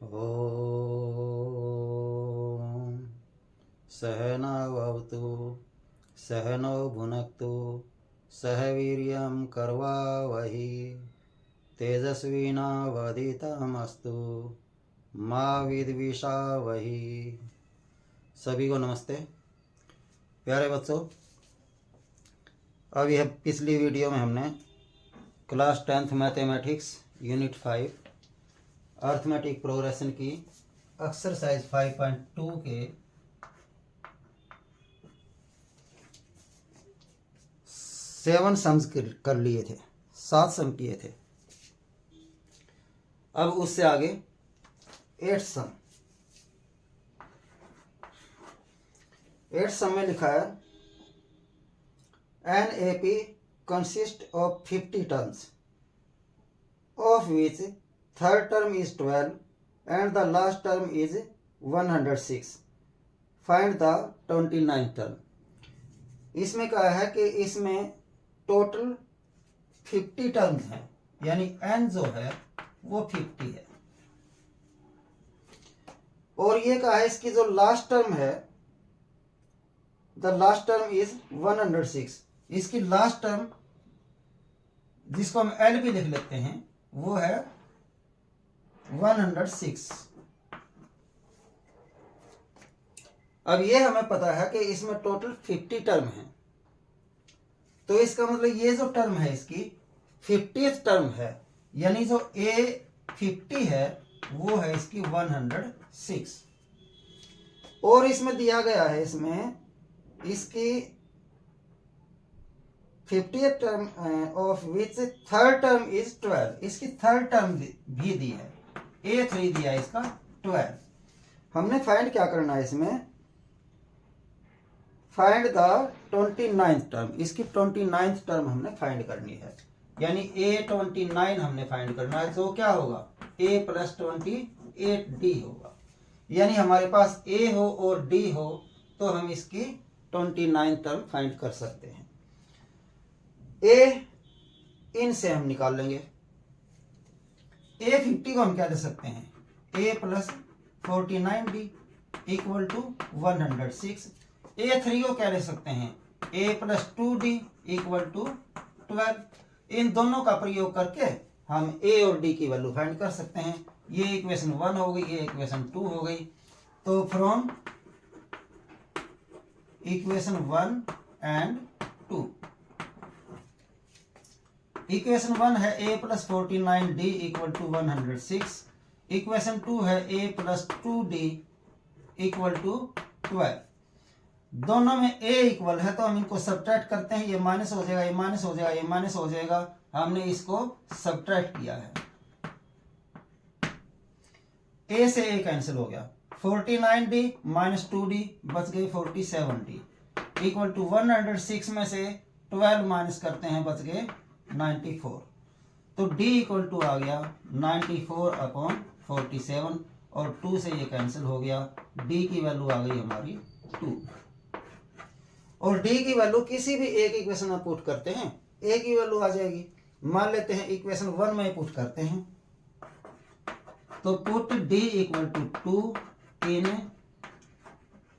ॐ सहनावतु सहनौ भुनक्तु सह वीर्यं करवावहै तेजस्विनावधीतमस्तु मा विद्विषावहै। सभी को नमस्ते। प्यारे बच्चों, अब यह पिछली वीडियो में हमने class 10th mathematics unit 5 arithmetic progression की एक्सरसाइज 5.2 के 7 सम्स कर लिए थे, 7 सम किए थे। अब उससे आगे 8 सम। 8 सम में लिखा है an A P consist of 50 terms of which third term is 12 and the last term is 106. Find the 29th term. इसमें कहा है कि इसमें टोटल 50 टर्म्स हैं, यानी n जो है वो 50 है। और ये कहा है इसकी जो लास्ट टर्म है, द लास्ट टर्म इज 106। इसकी लास्ट टर्म जिसको हम l भी लिख लेते हैं वो है 106। अब ये हमें पता है कि इसमें टोटल 50 टर्म है, तो इसका मतलब ये जो टर्म है इसकी 50th टर्म है, यानी जो A50 है वो है इसकी 106। और इसमें दिया गया है इसमें इसकी 50th term of which third term is 12। इसकी थर्ड टर्म भी दी है, A3 दिया है इसका 12। हमने फाइंड क्या करना है इसमें, फाइंड द 29th टर्म। इसकी 29th टर्म हमने फाइंड करनी है, यानी A29 हमने फाइंड करना है। तो क्या होगा, A + 28D होगा। यानी हमारे पास A हो और D हो तो हम इसकी 29th टर्म फाइंड कर सकते हैं। A इनसे हम निकाल लेंगे। A50 को हम क्या दे सकते हैं, A + 49D equal to 106। A3 को क्या दे सकते हैं, A + 2D इक्वल टू 12। इन दोनों का प्रयोग करके हम A और D की वैल्यू फाइंड कर सकते हैं। ये इक्वेशन 1 हो गई, ये इक्वेशन 2 हो गई। तो फ्रॉम इक्वेशन 1 एंड 2, इक्वेशन 1 है A + 49D equal to 106। Equation 2 है A + 2D इक्वल टू 12। दोनों में A इक्वल है तो हम इनको सब्ट्रैक्ट करते हैं। ये माइनस हो जाएगा, ये माइनस हो जाएगा, ये माइनस हो जाएगा। हमने इसको सब्ट्रैक्ट किया है। A से A कैंसिल हो गया, 49D - 2D बच गई 47D इक्वल टू 106 में से 12 माइनस करते हैं, बच गए 94। तो D इक्वल टू आ गया 94/47 और 2 से ये कैंसिल हो गया। D की वैल्यू आ गई हमारी 2। और D की वैल्यू किसी भी एक इक्वेशन में पुट करते हैं, A की वैल्यू आ जाएगी। मान लेते हैं इक्वेशन 1 में पुट करते हैं, तो put D equal to 2 in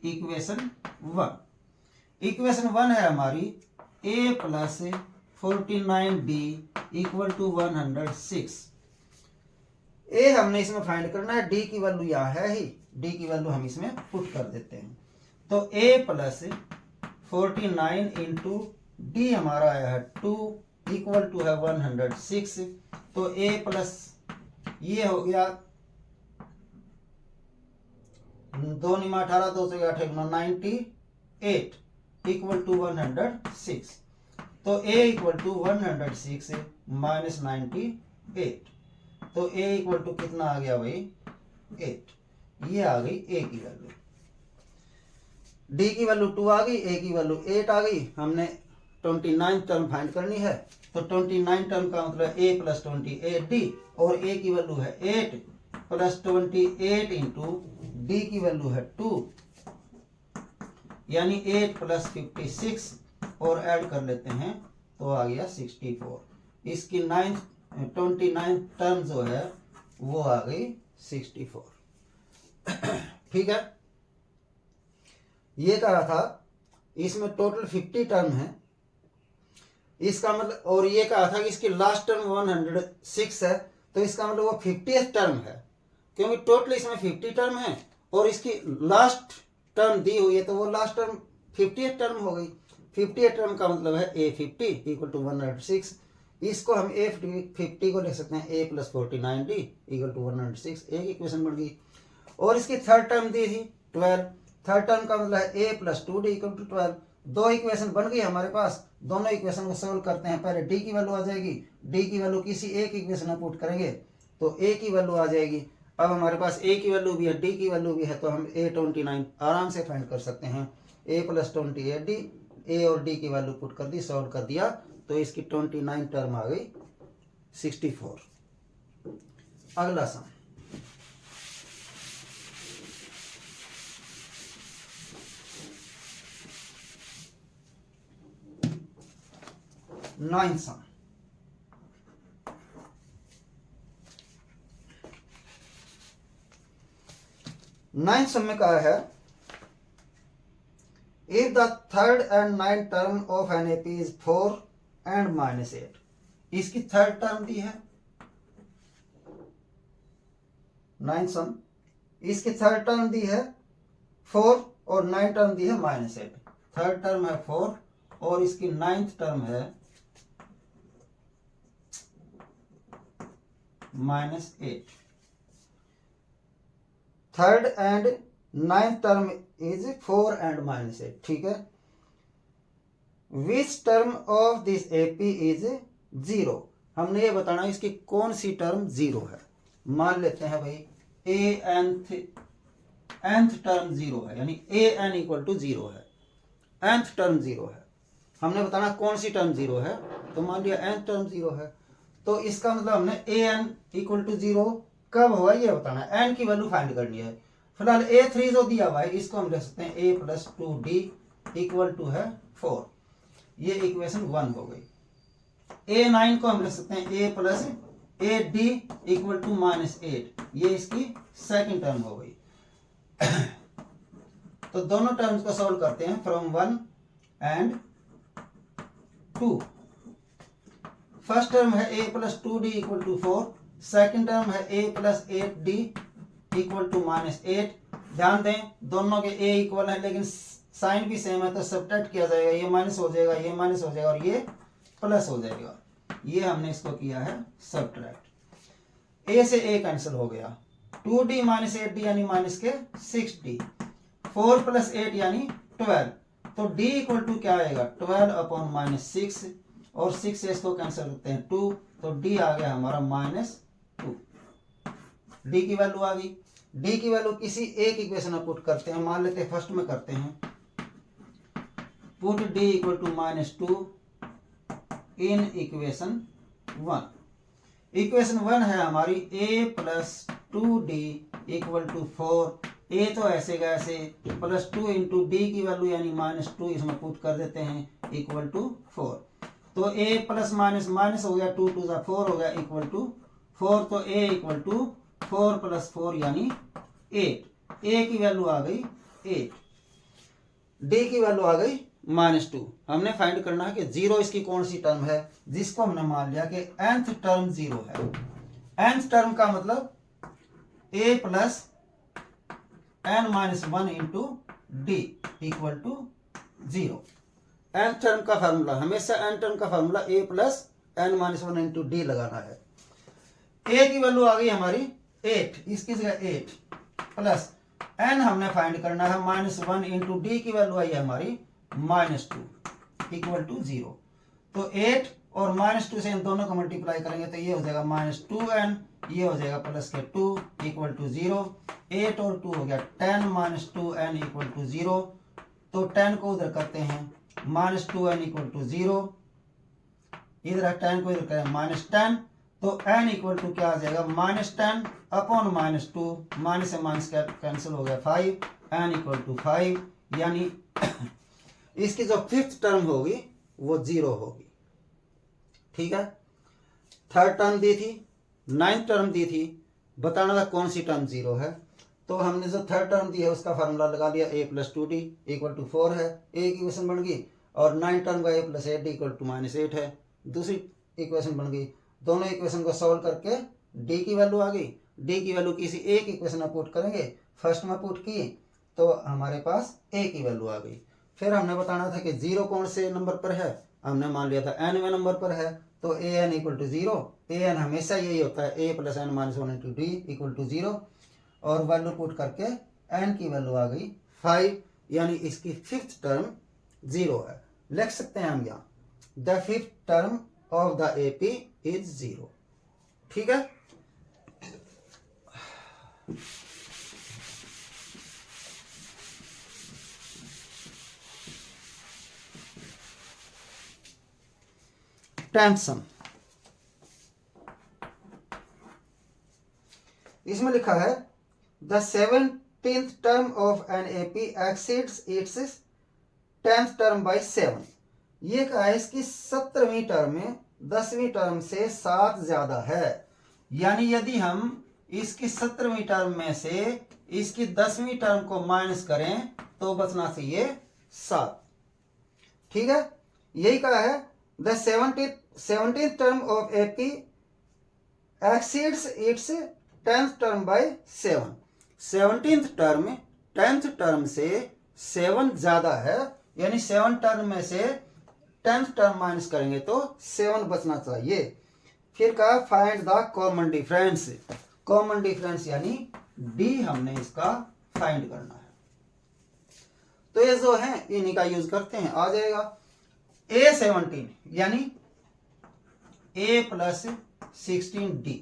equation 1। Equation 1 है हमारी A + 49D equal to 106। A हमने इसमें फाइंड करना है, D की वैल्यू यहाँ है ही, D की वैल्यू हम इसमें पुट कर देते हैं। तो A + 49 इंटू D हमारा आया है 2 इक्वल टू है 106। तो A प्लस ये हो गया 2 × 18 2 से 8 98 इक्वल टू 106। तो A इक्वल टू 106 - 98। तो A इक्वल टू कितना आ गया भाई, 8। ये आ गई A की वैल्यू। D की वैल्यू 2 आ गई, A की वैल्यू 8 आ गई। हमने 29th टर्म फाइंड करनी है, तो 29 टर्म का मतलब A + 28D और A की वैल्यू है 8 + 28 इंटू D की वैल्यू है 2, यानी 8 + 56 और ऐड कर लेते हैं तो आ गया 64। इसकी 29th टर्म जो है वो आ गई 64। ठीक है, ये कहा था इसमें टोटल 50 टर्म है, इसका मतलब, और ये कहा था कि इसकी लास्ट टर्म 106 है, तो इसका मतलब वो 50th टर्म है, क्योंकि टोटल इसमें 50 टर्म है और इसकी लास्ट टर्म दी हुई है, तो वो लास्ट टर्म 50th टर्म हो गई। 50th टर्म का मतलब है A50 इक्वल टू 106। इसको हम A50 को लिख सकते हैं A plus 49D equal to 106, एक इक्वेशन बन गई। और इसकी थर्ड टर्म दी थी 12, थर्ड टर्म का मतलब है A plus 2D equal to 12। दो इक्वेशन बन गई हमारे पास, दोनों इक्वेशन को सोल्व करते हैं। पहले D की वैल्यू आ जाएगी, D की वैल्यू किसी एक इक्वेशन में पुट करेंगे तो A की वैल्यू आ जाएगी। अब हमारे पास A की वैल्यू भी है, D की वैल्यू भी है, तो हम A29 आराम से फाइंड कर सकते हैं। A प्लस 28D, A और D की वैल्यू पुट कर दी, सॉल्व कर दिया, तो इसकी 29 टर्म आ गई 64। अगला सम, नाइन्थ सम। नाइन्थ सम में कहा है if the third and ninth term of an AP is 4 and -8। इसकी थर्ड टर्म दी है नाइन्थ सम, इसकी थर्ड टर्म दी है 4 और नाइन्थ टर्म दी है -8। थर्ड टर्म है 4 और इसकी नाइन्थ टर्म है -8। Third and ninth term is 4 and -8। ठीक है, which term of this AP is 0। हमने ये बताना इसकी कौन सी टर्म 0 है। मान लेते हैं भाई nth टर्म 0 है, यानी an इक्वल टू 0 है, nth टर्म 0 है। हमने बताना कौन सी टर्म 0 है, तो मान लिया nth टर्म 0 है, तो इसका मतलब हमने an इक्वल टू 0 कब होगा ये बताना है, n की वैल्यू फाइंड करनी है। फिलहाल A3 जो दिया हुआ है इसको हम लिख सकते हैं A plus 2D equal to है 4, ये इक्वेशन 1 हो गई। A9 को हम लिख सकते हैं A plus 8D equal to -8, ये इसकी सेकंड टर्म हो गई। तो दोनों टर्म्स को सॉल्व करते हैं फ्रॉम 1 एंड 2। फर्स्ट टर्म है A plus 2D equal to 4, second term है A plus 8D equal to -8। ध्यान दें दोनों के A इक्वल है लेकिन साइन भी सेम है, तो सब्ट्रैक्ट किया जाएगा, ये माइनस हो जाएगा, ये माइनस हो जाएगा और ये प्लस हो जाएगा। ये हमने इसको किया है सब्ट्रैक्ट। A से A कैंसिल हो गया, 2D माइनस 8D यानी माइनस के 6D, 4 प्लस 8 यानी 12, तो D इक्वल टू क्या आएगा 12 अपॉन -6, और 6 से इसको कैंसिल करते हैं 2, तो D आ गया हमारा -2। D की वैल्यू आ गई। D की वैल्यू किसी एक इक्वेशन में पुट करते हैं, मान लेते हैं फर्स्ट में करते हैं, put D equal to -2 in equation 1। Equation 1 है हमारी A plus 2D equal to 4। A तो ऐसे का ऐसे, प्लस 2 इंटू D की वैल्यू यानी -2 इसमें पुट कर देते हैं इक्वल टू 4। तो A प्लस माइनस माइनस हो गया, 2 2 जा 4 हो गया इक्वल टू 4, तो A इक्वल टू 4 प्लस 4 यानी 8। A की वैल्यू आ गई 8, D की वैल्यू आ गई -2। हमने फाइंड करना है कि 0 इसकी कौन सी टर्म है, जिसको हमने मान लिया कि nth टर्म 0 है। nth टर्म का मतलब A plus n-1 into D equal to 0। nth term का फार्मूला हमेशा n टर्म का formula A plus n-1 into D लगाना है। A की वैल्यू आ गई हमारी 8, इसकी जगह 8 प्लस n हमने फाइंड करना है -1 इंटू D की वैल्यू आई है हमारी -2 इक्वल टू 0। तो 8 और -2 से इन दोनों को मल्टीप्लाई करेंगे तो ये हो जाएगा -2n, ये हो जाएगा प्लस के 2 इक्वल टू 0। 8 और 2 हो गया 10 -2n इक्वल टू 0, तो 10 को उधर करते हैं -2n इक्वल टू 0, इधर 10 को इधर करें -10, तो n इक्वल टू क्या आ जाएगा -10 अपॉन -2, माइनस से माइनस कैंसिल हो गया 5, n इक्वल टू 5, यानी इसकी जो फिफ्थ टर्म होगी वो 0 होगी। ठीक है, थर्ड टर्म दी थी, नाइन्थ टर्म दी थी, बताना था कौन सी टर्म 0 है। तो हमने जो थर्ड टर्म दी है उसका फार्मूला लगा लिया, a + 2d = 4 है, a की इक्वेशन बन गई। और 9 टर्म का a + 8d = -8 है, दूसरी इक्वेशन बन गई। दोनों इक्वेशन को सॉल्व करके d की वैल्यू आ गई। d की वैल्यू किसी एक इक्वेशन में पुट करेंगे, फर्स्ट में पुट की तो हमारे पास a की वैल्यू आ गई। फिर हमने बताना था कि 0 कौन से नंबर पर है, हमने मान लिया था nवें नंबर पर है, तो an = 0। an हमेशा यही होता है, a + n - 1 × d = 0। और वैल्यू पुट करके n की वैल्यू आ गई 5, यानी इसकी फिफ्थ टर्म 0 है। लिख सकते हैं हम यहाँ, the fifth term of the AP is 0। ठीक है। टेंथ सम, इसमें लिखा है the 17th term of an AP exceeds its 10th term by 7। ये कहा है इसकी 17वीं टर्म में 10वीं टर्म से 7 ज्यादा है। यानी यदि हम इसकी 17वीं टर्म में से इसकी 10वीं टर्म को माइनस करें तो बचना चाहिए 7। ठीक है, यही कहा है the 17th term of AP exceeds its 10th term by 7। 17th term 10th term से 7 ज्यादा है, यानी 7 टर्म में से 10th टर्म माइनस करेंगे तो 7 बचना चाहिए। फिर कहा find the common difference. Common difference यानी D हमने इसका फाइंड करना है। तो ये जो है इन्हीं का यूज करते हैं, आ जाएगा A17 यानी A + 16D।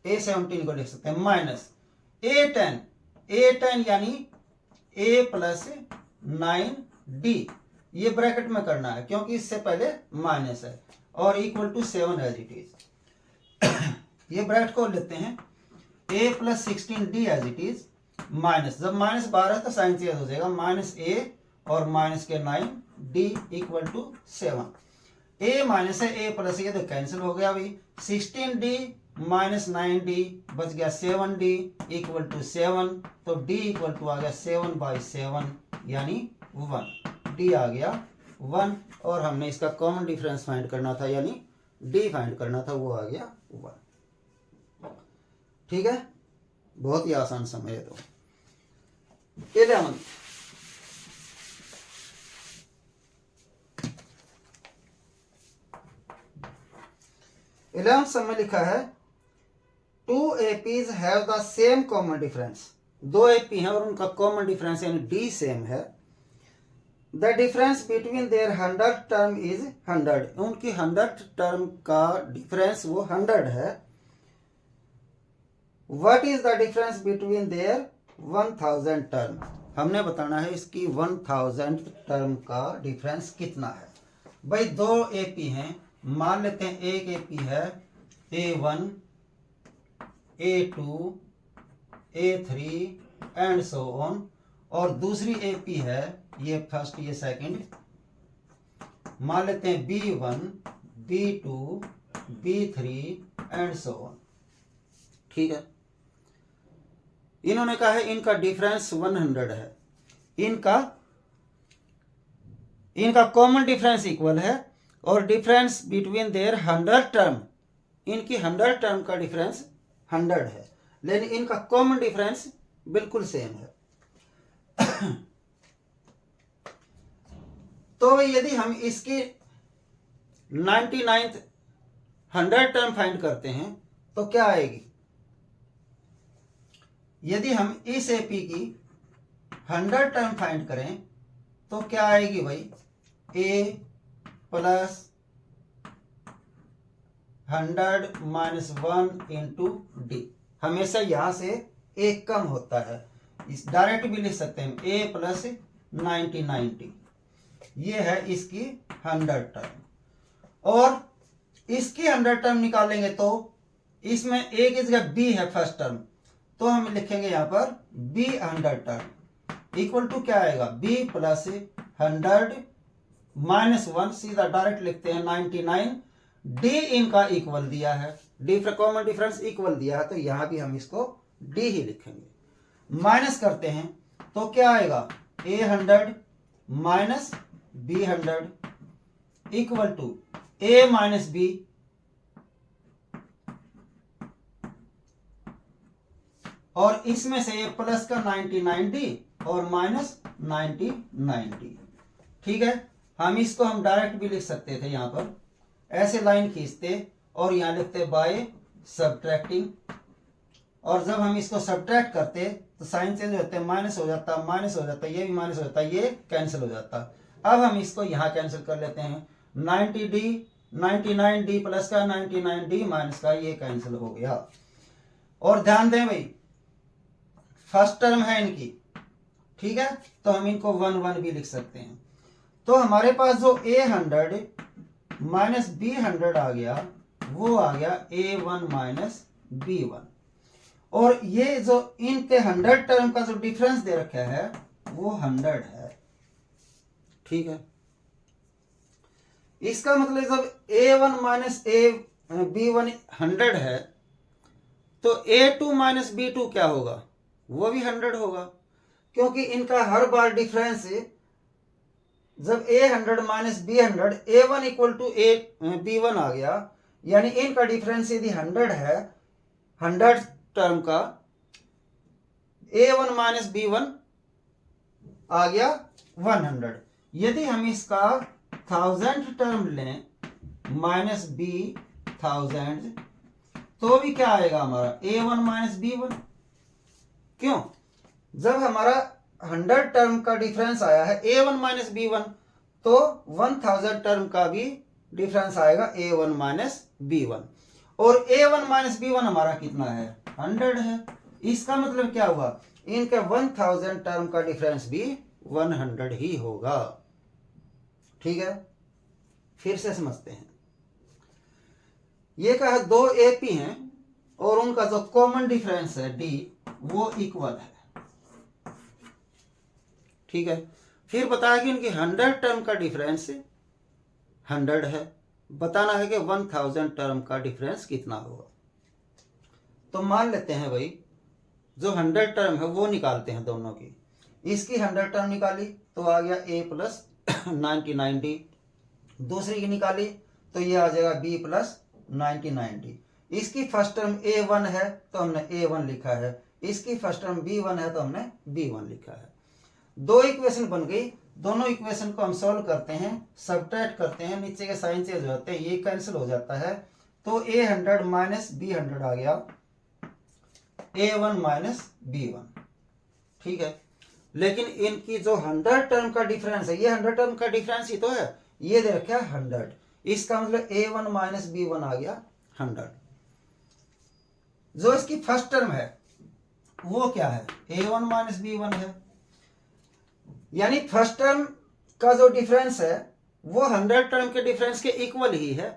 A17 को लिख सकते हैं माइनस A10 यानी A + 9D। ये ब्रैकेट में करना है क्योंकि इससे पहले माइनस है, और = 7 एज इट इज। ये ब्रैकेट को लेते हैं A + 16D as it is minus, जब -12 है तो साइन चेंज हो जाएगा, -A और -9D = 7। A माइनस है, A प्लस ये तो कैंसिल हो गया भाई। 16D - 9D बच गया 7D = 7, तो D = आ गया 7/7 यानी 1। D आ गया 1, और हमने इसका कॉमन डिफरेंस फाइंड करना था यानी D फाइंड करना था, वो आ गया 1। ठीक है, बहुत ही आसान समय है। तो 11th सम में लिखा है 2 APs have the same common difference. 2 AP हैं और उनका कॉमन डिफरेंस यानी D सेम है। The difference between their 100th term is 100। उनकी 100th टर्म का डिफरेंस वो 100 है। What is the difference between their 1000 term. हमने बताना है इसकी 1000th टर्म का डिफरेंस कितना है। भाई 2 AP हैं, मान लेते हैं एक AP है A1, A2, A3 and so on, और दूसरी AP है ये फर्स्ट ये सेकंड, मान लेते हैं B1, B2, B3 and so on. ठीक है, इन्होंने कहा है इनका डिफरेंस 100 है, इनका कॉमन डिफरेंस इक्वल है, और डिफरेंस बिटवीन देयर 100 टर्म, इनकी 100 टर्म का डिफरेंस 100 है, लेकिन इनका कॉमन डिफरेंस बिल्कुल सेम है। तो यदि हम इसकी 99th 100 टर्म फाइंड करते हैं तो क्या आएगी। यदि हम इस AP की 100 टर्म फाइंड करें तो क्या आएगी भाई, A + 100 - 1 × D। हमेशा यहां से एक कम होता है, इस डायरेक्ट भी लिख सकते हैं A + 90 ये है इसकी 100 टर्म, और इसकी 100 टर्म निकालेंगे तो इसमें A की जगह B है फर्स्ट टर्म, तो हम लिखेंगे यहां पर B 100 टर्म इक्वल टू क्या आएगा, B + 100 - 1, सीधा डायरेक्ट लिखते हैं 99। D इनका इक्वल दिया है, कॉमन डिफरेंस इक्वल दिया है तो यहाँ भी हम इसको डी ही लिखेंगे। माइनस करते हैं तो क्या आएगा, A100 minus B100 equal to A minus B और इसमें से ये प्लस का 90 और माइनस 90। ठीक है, हम इसको हम डायरेक्ट भी लिख सकते थे, यहां पर ऐसे लाइन खींचते और यहां लिखते बाय सब्ट्रैक्टिंग, और जब हम इसको सब्ट्रैक्ट करते तो साइन चेंज होते, माइनस हो जाता, माइनस हो जाता, ये भी माइनस हो जाता, ये कैंसिल हो जाता। अब हम इसको यहां कैंसिल कर लेते हैं, 90D 99D प्लस का 99D माइनस का, ये कैंसिल हो गया। और ध्यान दें भाई, फर्स्ट टर्म है इनकी, ठीक है, तो हम इनको 1 भी लिख सकते हैं। तो हमारे पास जो A100 माइनस B100 आ गया, वो आ गया A1 माइनस B1। और ये जो इनके 100 टर्म का जो डिफरेंस दे रखा है वो 100 है। ठीक है, इसका मतलब जब A1 माइनस B1 100 है तो A2 माइनस B2 क्या होगा, वो भी 100 होगा, क्योंकि इनका हर बार डिफरेंस जब A100 minus B100 A1 equal to B1 आ गया, यानी इनका डिफरेंस यदि 100 है, 100 टर्म का, A1 माइनस B1 आ गया 100। यदि हम इसका 1000 टर्म लें माइनस B1000 तो भी क्या आएगा हमारा, A1 माइनस B1। क्यों, जब हमारा 100 टर्म का डिफरेंस आया है A1 माइनस B1 तो 1000 टर्म का भी डिफरेंस आएगा A1 माइनस B1, और A1 माइनस B1 हमारा कितना है, 100 है। इसका मतलब क्या हुआ, इनके 1000 टर्म का डिफरेंस भी 100 ही होगा। ठीक है, फिर से समझते हैं, ये कहा दो AP हैं और उनका जो कॉमन डिफरेंस है D वो इक्वल है। ठीक है, फिर बताया कि इनकी 100 टर्म का डिफरेंस 100 है, बताना है कि 1000 टर्म का डिफरेंस कितना होगा। तो मान लेते हैं भाई, जो 100 टर्म है वो निकालते हैं दोनों की। इसकी 100 टर्म निकाली तो आ गया A प्लस 99D, दूसरी की निकाली तो ये आ जाएगा B प्लस 99D। इसकी फर्स्ट टर्म A1 है तो हमने A1 लिखा है, इसकी फर्स्ट टर्म B1 है तो हमने B1 लिखा है। दो इक्वेशन बन गई, दोनों इक्वेशन को हम सॉल्व करते हैं, सब्ट्रैक्ट करते हैं, नीचे के साइन चेंज हो जाते हैं, ये कैंसिल हो जाता है, तो A100 माइनस B100 आ गया A1 माइनस B1। ठीक है, लेकिन इनकी जो 100 टर्म का डिफरेंस है, ये 100 टर्म का डिफरेंस ही तो है, ये दे रखा है 100, इसका मतलब A1 माइनस B1 आ गया 100। जो इसकी फर्स्ट टर्म है वो क्या है, A1 माइनस B1 है, यानी फर्स्ट टर्म का जो डिफरेंस है वो 100 टर्म के डिफरेंस के इक्वल ही है।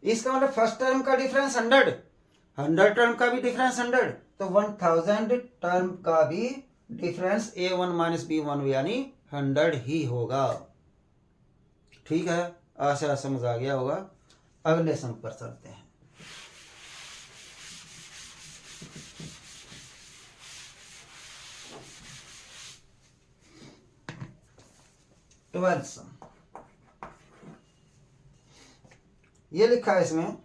इसका मतलब फर्स्ट टर्म का डिफरेंस 100 टर्म का भी डिफरेंस 100, तो 1000 टर्म का भी डिफरेंस A1 माइनस B1 यानी 100 ही होगा। ठीक है, आशा समझ आ गया होगा। अगले सम पर चलते हैं। ट्वेल्थ सम, ये लिखा है इसमें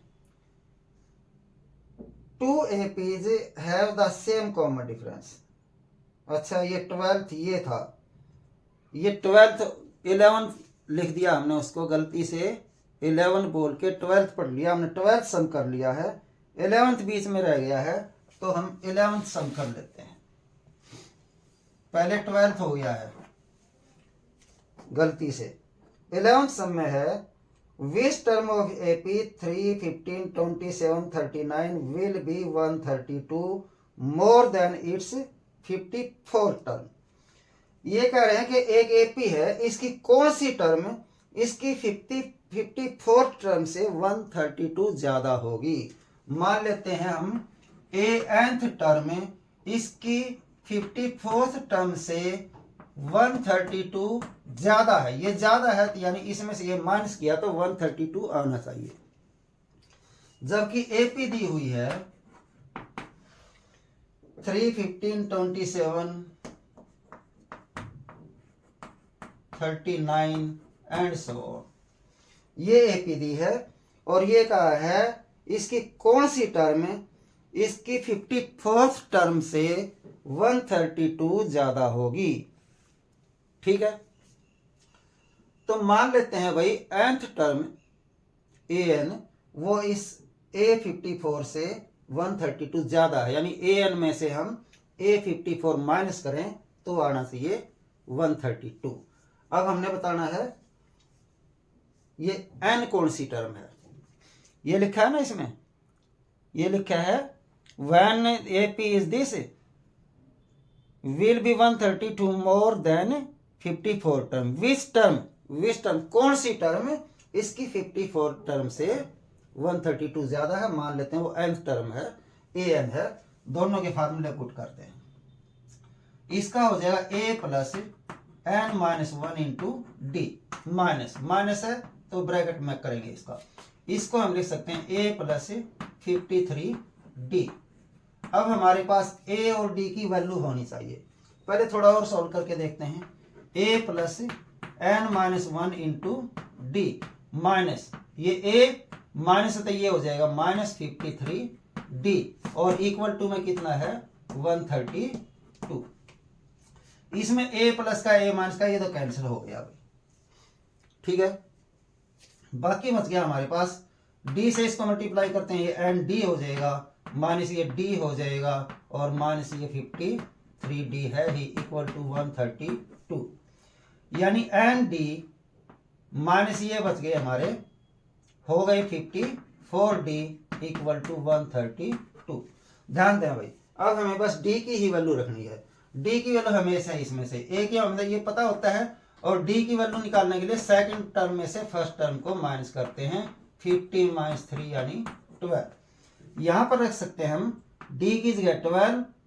2 APs have the same common difference. अच्छा, ये 12th ये था, ये 12th 11 लिख दिया हमने, उसको गलती से 11 बोल के 12th पढ़ लिया हमने, 12th सम कर लिया है, 11th बीच में रह गया है तो हम 11th सम कर लेते हैं। पहले 12th हो गया है गलती से। 11th सम में है which term of AP 3, 15, 27, 39 will be 132 more than it's 54 term. ये कह रहे हैं कि एक AP है, इसकी कौन सी टर्म इसकी 54 टर्म से 132 ज्यादा होगी। मान लेते हैं हम nth टर्म इसकी 54th टर्म से 132 ज्यादा है, ये ज्यादा है तो यानी इसमें से ये माइनस किया तो 132 आना चाहिए। जबकि एपी दी हुई है 3, 15, 27, 39 एंड सो ऑन। ये एपी दी है और ये कहा है इसकी कौन सी टर्म इसकी 54th टर्म से 132 ज्यादा होगी। ठीक है, तो मान लेते हैं भाई nth टर्म an वो इस a54 से 132 ज्यादा है, यानी an में से हम a54 माइनस करें तो आना चाहिए 132। अब हमने बताना है ये n कौन सी टर्म है। ये लिखा है ना इसमें, ये लिखा है when AP is this will be 132 more than 54 term. Which term कौन सी टर्म इसकी 54 टर्म से 132 ज्यादा है। मान लेते हैं वो nth टर्म है, an है। दोनों के फार्मूले पुट करते हैं। इसका हो जाएगा a plus n minus 1 into D. Minus है तो ब्रैकेट में करेंगे इसको हम लिख सकते हैं a प्लस 53d। अब हमारे पास a और d की वैल्यू होनी चाहिए। पहले थोड़ा और सॉल्व करके देखते हैं। a plus n minus 1 into D minus ये a माइनस तो ये हो जाएगा माइनस 53d और इक्वल टू में कितना है 132। इसमें a प्लस का a माइनस का ये तो कैंसिल हो गया भाई। ठीक है, बाकी बच गया हमारे पास d से इसको मल्टीप्लाई करते हैं, ये एन डी हो जाएगा माइनस ये d हो जाएगा और माइनस ये 53d है ही इक्वल टू 132। यानी एन डी माइनस ये बच गए हमारे हो गए 54d इक्वल टू 132। ध्यान दें भाई, अब हमें बस d की ही वैल्यू रखनी है। d की वैल्यू हमेशा इसमें से a की मतलब ये पता होता है और d की वैल्यू निकालने के लिए सेकंड टर्म में से फर्स्ट टर्म को माइनस करते हैं। 50 माइनस 3 यानी 12। यहां पर रख सकते हैं हम d की जगह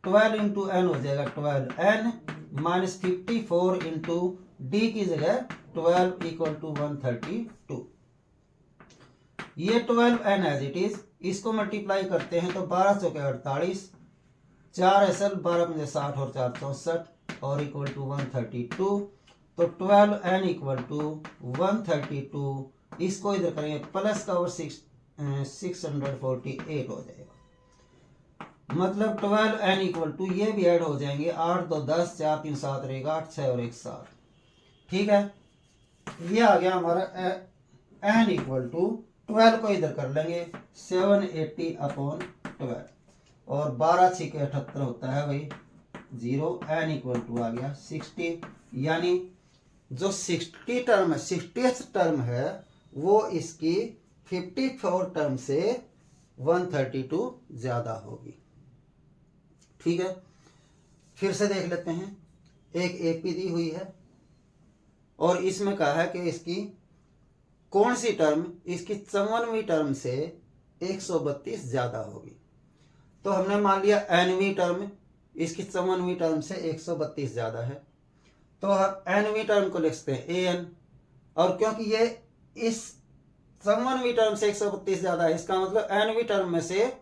12 इंटू एन हो जाएगा 12n माइनस 54 इंटू डी की जगह 12 इक्वल टू 132। ये 12n एज इट इज, इसको मल्टीप्लाई करते हैं तो 12 चौके 48, 4 असल 12 में 60 और 4 64 और इक्वल टू 132। तो 12n इक्वल टू 132, इसको इधर करेंगे प्लस का और 648 हो जाएगा। मतलब 12n इक्वल टू ये भी ऐड हो जाएंगे 8 2 10 4 3 7 रहेगा 8 6 और 1 7। ठीक है, ये आ गया हमारा n इक्वल टू 12 को इधर कर लेंगे 780 अपॉन 12 और 12 6 78 होता है भाई 0। n इक्वल टू आ गया 60। यानी जो 60 टर्म है 60th टर्म है वो इसकी 54 टर्म से 132 ज्यादा होगी। ठीक है, फिर से देख लेते हैं। एक एपी दी हुई है और इसमें कहा है कि इसकी कौन सी टर्म इसकी 54वीं टर्म से 132 ज्यादा होगी। तो हमने मान लिया nवीं टर्म इसकी 54वीं टर्म से 132 ज्यादा है तो हम nवीं टर्म को लिख सकते हैं an। और क्योंकि ये इस 54वीं टर्म से 132 ज्यादा है इसका मतलब nवीं टर्म में से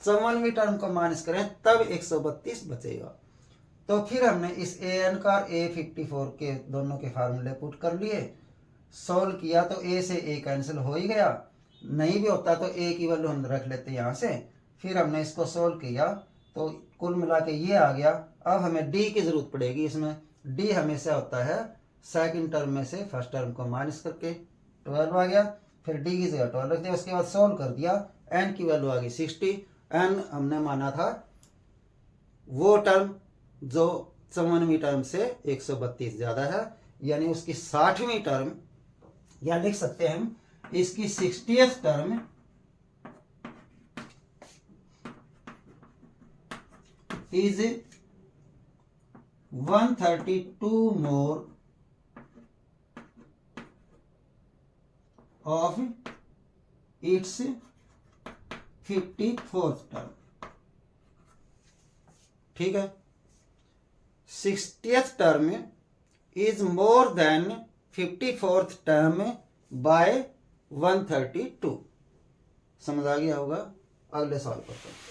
54वीं टर्म को माइनस करें तब 132 बचेगा। तो फिर हमने इस an का और a54 के दोनों के फार्मूले पुट कर लिए, सोल्व किया तो a से a कैंसिल हो ही गया। नहीं भी होता तो a की वैल्यू हम रख लेते यहाँ से। फिर हमने इसको सोल्व किया तो कुल मिला के ये आ गया। अब हमें d की जरूरत पड़ेगी। इसमें d हमेशा होता है सेकंड टर्म में से फर्स्ट टर्म को माइनस करके 12 आ गया। फिर d की जगह 12 रख दिया, उसके बाद सोल्व कर दिया। n की वैल्यू आ गई 60। n हमने माना था वो टर्म जो 54वीं टर्म से 132 ज्यादा है, यानी उसकी 60वीं टर्म या लिख सकते हैं हम इसकी 60th term is 132 more of its 54th term. ठीक है, 60th term is more than 54th term by 132। समझ आ गया होगा। अगले सवाल पर चलते हैं।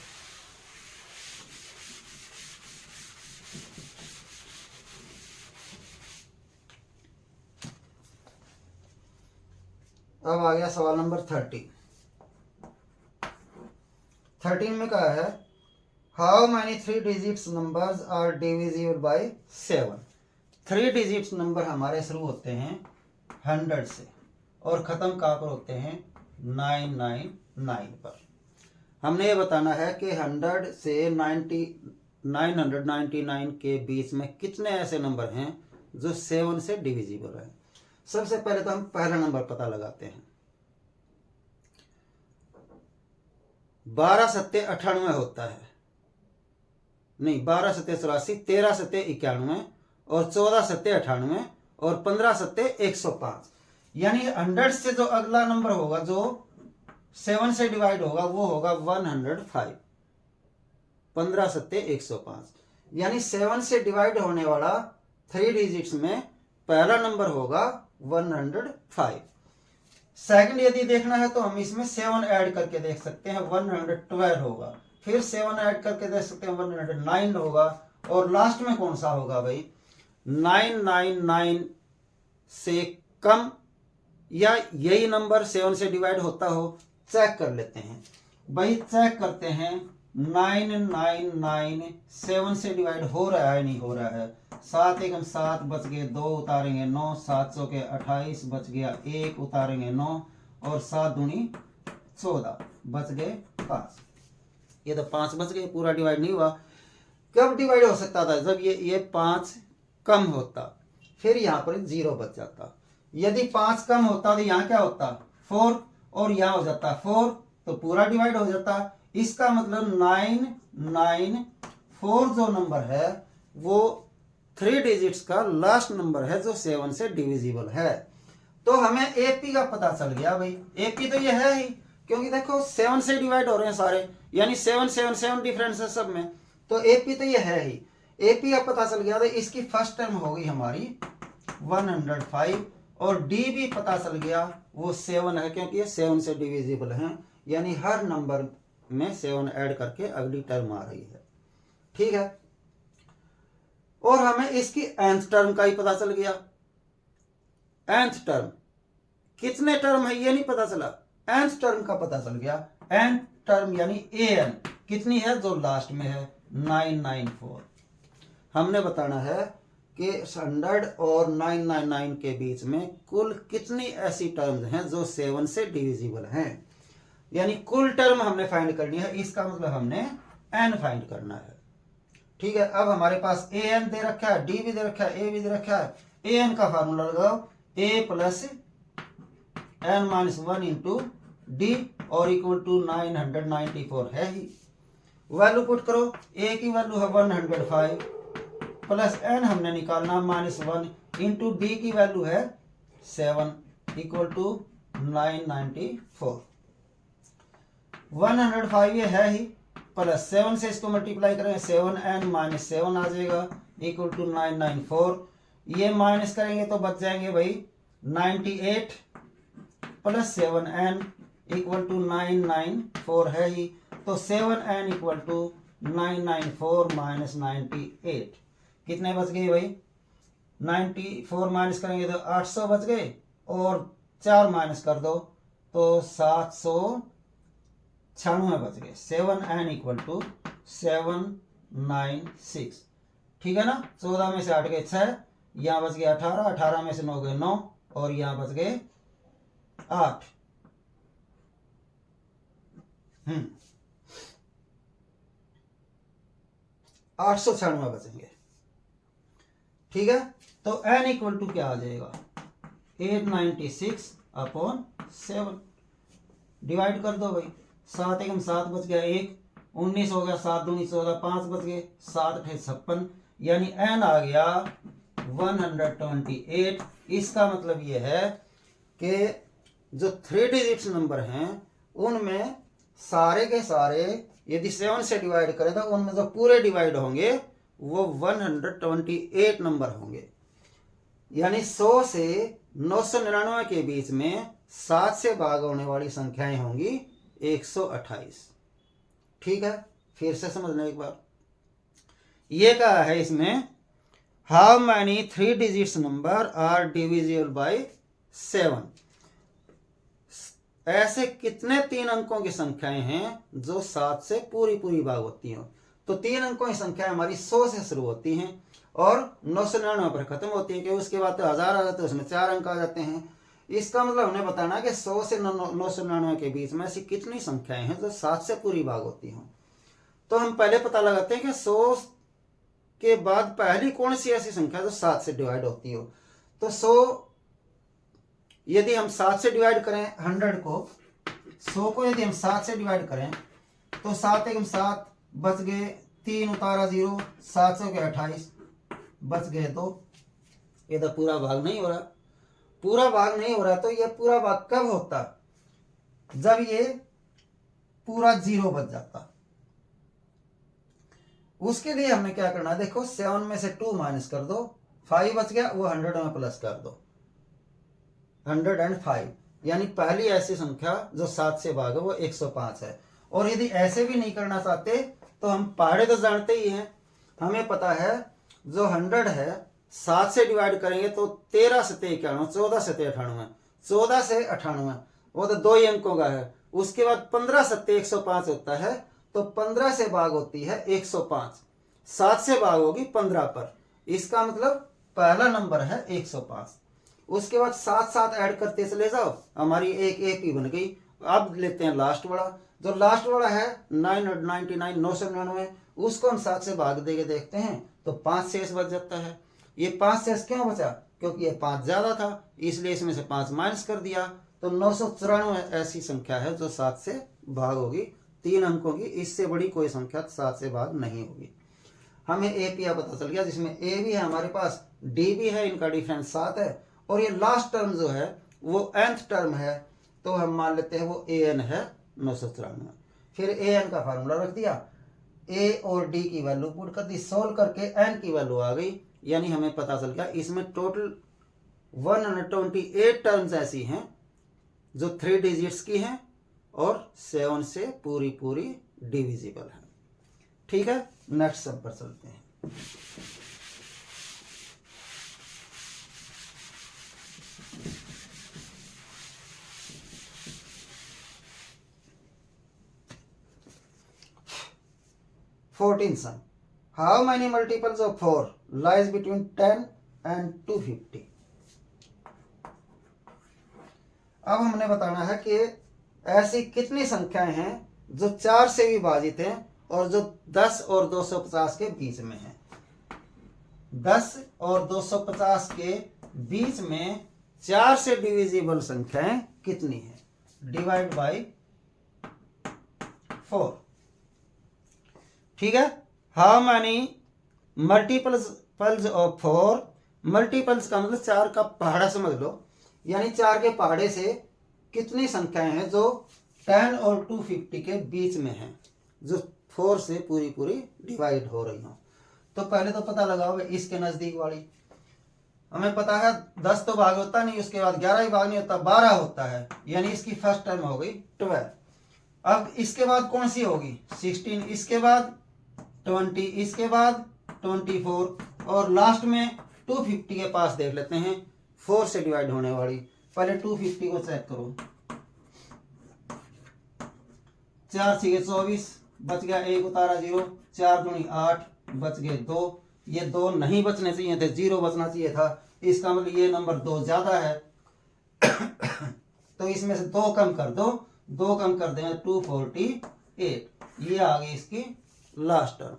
अब आ गया सवाल नंबर 13 में कहा है how many 3 digits numbers are divisible by 7। 3 digits number हमारे शुरू होते हैं 100 से और ख़त्म कहाँ पर होते हैं 999 पर। हमने ये बताना है कि 100 से 999 के बीच में कितने ऐसे नंबर हैं जो 7 से डिविजिबल हैं। सबसे पहले तो हम पहला नंबर पता लगाते हैं। 12 सत्ते 98 होता है, नहीं 12 सत्ते 84, 13 सत्ते 91 और 14 सत्ते 98 और 15 सत्ते 105। यानी 100 से जो अगला नंबर होगा जो 7 से डिवाइड होगा वो होगा 105। 15 सत्ते 105 यानी 7 से डिवाइड होने वाला 3 डिजिट्स में पहला नंबर होगा 105। सेकंड यदि देखना है तो हम इसमें 7 ऐड करके देख सकते हैं 112 होगा, फिर 7 ऐड करके देख सकते हैं 109 होगा और लास्ट में कौन सा होगा भाई 999 से कम या यही नंबर 7 से डिवाइड होता हो। चेक कर लेते हैं भाई, चेक करते हैं 999 7 से डिवाइड हो रहा है नहीं हो रहा है। 7 एकम 7 बच गए 2 उतारेंगे 9, 7 सौ के 28 बच गया 1 उतारेंगे 9 और 7 दूनी 14 बच गए 5। ये तो 5 बच गए, पूरा डिवाइड नहीं हुआ। कब डिवाइड हो सकता था जब ये 5 कम होता, फिर यहाँ पर 0 बच जाता। यदि 5 कम होता तो यहाँ क्या होता 4 और यहाँ हो जाता 4 तो पूरा डिवाइड हो जाता। इसका मतलब 994 जो नंबर है वो 3 डिजिट्स का लास्ट नंबर है जो 7 से डिविजिबल है। तो हमें एपी का पता चल गया भाई। एपी तो ये है ही, क्योंकि देखो 7 से डिवाइड हो रहे हैं सारे, यानी 7 7 7 डिफरेंस है सब में, तो एपी तो ये है ही। एपी का पता चल गया तो इसकी फर्स्ट टर्म होगी हमारी 105 और डी भी पता चल गया वो 7 है क्योंकि ये 7 से डिविजिबल है, यानी हर नंबर में 7 ऐड करके अगली टर्म आ रही है। ठीक है, और हमें इसकी nth टर्म का ही पता चल गया। nth टर्म कितने टर्म है ये नहीं पता चला, nth टर्म का पता चल गया। nth टर्म यानी an कितनी है जो लास्ट में है 994। हमने बताना है कि 100 और 999 के बीच में कुल कितनी ऐसी टर्म्स हैं जो 7 से डिविजिबल हैं, यानी कुल टर्म हमने फाइंड करनी है। इसका मतलब हमने n फाइंड करना है। ठीक है, अब हमारे पास ए एन दे रखा है, डी भी दे रखा है, ए भी दे रखा है। ए एन का फार्मूला लगाओ a plus n minus 1 into d और इक्वल टू 994 है ही। वैल्यू पुट करो, ए की वैल्यू है 105 प्लस एन हमने निकालना -1 इंटू डी की वैल्यू है 7 इक्वल टू 994। 105 ये है ही, प्लस 7 से इसको मल्टीप्लाई करें 7n माइनस 7 आ जाएगा इक्वल टू 994। ये माइनस करेंगे तो बच जाएंगे भाई 98 प्लस 7n इक्वल टू 994 है ही। तो 7n इक्वल टू 994 माइनस 98 कितने बच गए भाई 94 माइनस करेंगे तो 800 बच गए और 4 माइनस कर दो तो 796 बच गए। 7n equal to 796। ठीक है ना, 14 में से 8 गए 6, यहाँ बच गए 18, 18 में से 9 गए 9 और यहाँ बच गए 8। 896 बचेंगे। ठीक है, तो n इक्वल टू क्या आ जाएगा 896 अपॉन 7। डिवाइड कर दो भाई, 7 एकम 7 बच गया 1, 19 हो गया 7 दूनी 14, 5 बच गए 7 अठे 56, यानी n आ गया 128। इसका मतलब ये है कि जो 3 डिजिट्स नंबर हैं उनमें सारे के सारे यदि 7 से डिवाइड करें तो उनमें जो पूरे डिवाइड होंगे वो 128 नंबर होंगे। यानी 100 से 999 के बीच में 7 से भाग होने वाली संख्याएं होंगी 128। ठीक है, फिर से समझ लें एक बार। ये कहा है इसमें how many 3 digits number are divisible by 7। ऐसे कितने 3 अंकों की संख्याएं हैं जो 7 से पूरी पूरी भाग होती हैं। तो 3 अंकों की संख्या हमारी 100 से शुरू होती हैं और 999 पर खत्म होती है, क्योंकि उसके बाद तो 1000 आ जाते हैं, उसमें 4 अंक आ जाते हैं। इसका मतलब हमने बताना कि 100 से 999 के बीच में ऐसी कितनी संख्याएं हैं जो 7 से पूरी भाग होती हों। तो हम पहले पता लगाते हैं कि 100 के बाद पहली कौन सी ऐसी संख्या जो 7 से डिवाइड होती हो। तो 100 यदि हम 7 से डिवाइड करें 100 को, 100 को यदि हम 7 से डिवाइड करें तो 7 एकम 7 बच गए 3 उतारा 0, 7 से 28 बच गए 2। ये तो पूरा भाग नहीं हो रहा। पूरा भाग नहीं हो रहा तो ये पूरा भाग कब होता? जब ये पूरा 0 बच जाता। उसके लिए हमने क्या करना है, देखो 7 में से 2 माइनस कर दो, 5 बच गया, वो 100 में प्लस कर दो, 105। यानी पहली ऐसी संख्या जो 7 से भाग है वो 105 है। और यदि ऐसे भी नहीं करना चाहते तो हम पहाड़े तो जानते ही हैं, हमें पता है जो 100 है 7 से डिवाइड करेंगे तो 13 से 91, 14 से 98, 14 से 98 वो तो 2 ही अंकों का है। उसके बाद 15 सत्ते 105 होता है, तो 15 से भाग होती है 105, 7 से भाग होगी 15 पर। इसका मतलब पहला नंबर है 105। उसके बाद 7 7 ऐड करते चले जाओ, हमारी एक एपी बन गई। अब लेते हैं लास्ट वाला, जो लास्ट वाला है 999 999, उसको हम 7 से भाग देके देखते हैं तो 5 शेष बच जाता है। ये 5 शेष क्यों बचा? क्योंकि ये 5 ज्यादा था, इसलिए इसमें से 5 माइनस कर दिया। तो 994 ऐसी संख्या है जो 7 से भाग होगी, 3 अंकों की। इससे बड़ी कोई संख्या 7 से भाग नहीं होगी। हमें ए पी पता चल गया, जिसमें ए भी है हमारे पास, डी भी है, इनका डिफरेंस 7 है। और ये लास्ट टर्म जो है वो nth टर्म है, तो हम मान लेते हैं वो ए एन है 994। फिर ए एन का फार्मूला रख दिया, ए और डी की वैल्यू पुट कर दी, सोल्व करके एन की वैल्यू आ गई। यानी हमें पता चल गया इसमें टोटल 128 टर्म्स ऐसी हैं जो 3 डिजिट्स की हैं और 7 से पूरी पूरी डिविजिबल है। ठीक है, नेक्स्ट सब पर चलते हैं। Fourteen sum, how many multiples of 4 lies between 10 and 250। अब हमने बताना है कि ऐसी कितनी संख्याएं हैं जो 4 से विभाजित हैं और जो 10 और 250 के बीच में है। 10 और 250 के बीच में 4 से डिविजिबल संख्याएं कितनी है? Divide by 4। ठीक है, how many multiples of 4। Multiples का मतलब 4 का पहाड़ा समझ लो, यानी 4 के पहाड़े से कितनी संख्याएं हैं जो 10 और 250 के बीच में हैं, जो 4 से पूरी पूरी डिवाइड हो रही हो। तो पहले तो पता लगाओगे इसके नजदीक वाली। हमें पता है 10 तो भाग होता नहीं, उसके बाद 11 ही भाग नहीं होता, 12 होता है, यानी इसकी फर्स्ट टर्म हो गई 12। अब इसके बाद कौन सी होगी? 16, इसके बाद 20, इसके बाद 24 और लास्ट में 250 के पास देख लेते हैं 4 से डिवाइड होने वाली। पहले 250 को चेक करो, 4 6 24 बच गया, 1 उतारा 0, 4 दूनी 8 बच गए 2। ये 2 नहीं बचने चाहिए थे, 0 बचना चाहिए था। इसका मतलब ये नंबर 2 ज्यादा है। तो इसमें से 2 कम कर दो, 2 कम कर देंगे 248। ये आ गई इसकी लास्ट टर्म,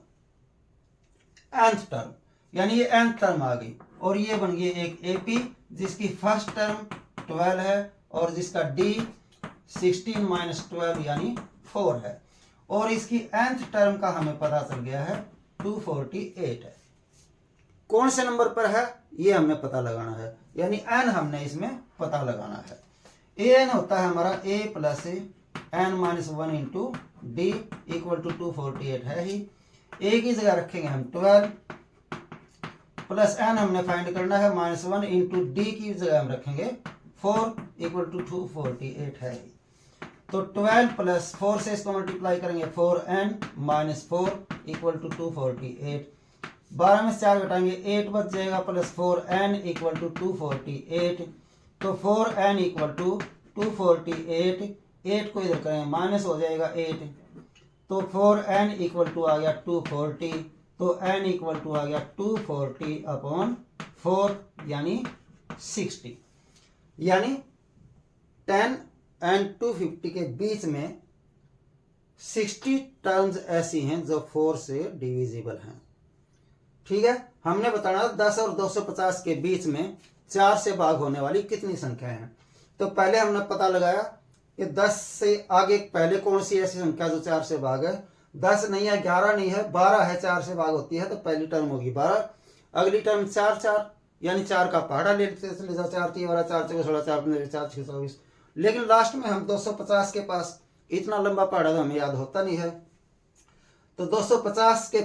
nth टर्म, यानी ये nth टर्म आ गई। और ये बन गई एक एपी जिसकी फर्स्ट टर्म 12 है और जिसका डी 16 माइनस 12 यानी 4 है। और इसकी nth टर्म का हमें पता चल गया है 248 है। कौन से नंबर पर है ये हमें पता लगाना है, यानी n हमने इसमें पता लगाना है। an होता है हमारा a plus n minus 1 into D equal to 248 है ही। a की जगह रखेंगे हम 12 प्लस n हमने फाइंड करना है -1 इंटू डी की जगह हम रखेंगे 4 इक्वल टू 248 है ही। तो 12 प्लस 4 से इसको मल्टीप्लाई करेंगे 4n माइनस 4 इक्वल टू 248। 12 में से 4 घटाएंगे 8 बच जाएगा प्लस 4n इक्वल टू 248। तो 4n इक्वल टू 248, 8 को इधर करेंगे माइनस हो जाएगा 8, तो 4n इक्वल टू आ गया 240। तो n इक्वल टू आ गया 240 अपॉन 4 यानी 60। यानी 10 एंड 250 के बीच में 60 टर्म्स ऐसी हैं जो 4 से डिविजिबल हैं। ठीक है, हमने बताना 10 और 250 के बीच में 4 से भाग होने वाली कितनी संख्या है। तो पहले हमने पता लगाया कि 10 से आगे पहले कौन सी ऐसी संख्या जो 4 से भाग है। 10 नहीं है, 11 नहीं है, 12 है, 4 से भाग होती है, तो पहली टर्म होगी 12। अगली टर्म 4 4 यानी 4 का पहाड़ा ले लेते, 4 3 12 4 4 16 4 15 4 6 24। लेकिन लास्ट में हम 250 के पास, इतना लंबा पहाड़ा तो हमें याद होता नहीं है, तो 250 के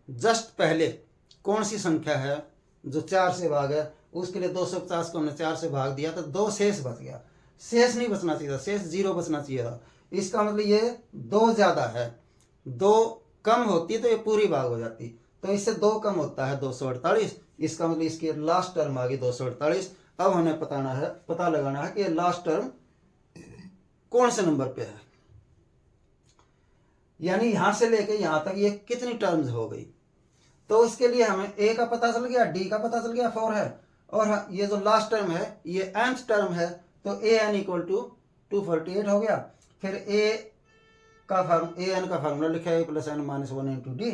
जस्ट पहले कौन सी संख्या है जो 4 से भाग है, उसके लिए 250 को हमने 4 से भाग दिया तो 2 शेष बच गया। शेष नहीं बचना चाहिए था, शेष 0 बचना चाहिए था। इसका मतलब ये 2 ज्यादा है, 2 कम होती तो ये पूरी भाग हो जाती, तो इससे 2 कम होता है 248। इसका मतलब इसकी लास्ट टर्म आ गई 248। अब हमें पता लगाना है कि लास्ट टर्म कौन से नंबर पे है, यानी यहां से लेके यहां तक ये कितनी टर्म्स हो गई। तो इसके लिए हमें a का पता चल गया, d का पता चल गया 4 है, और ये जो लास्ट टर्म है ये nth टर्म है, तो an इक्वल टू 248 हो गया। फिर an का फार्मूला लिखा है plus n minus 1 into d,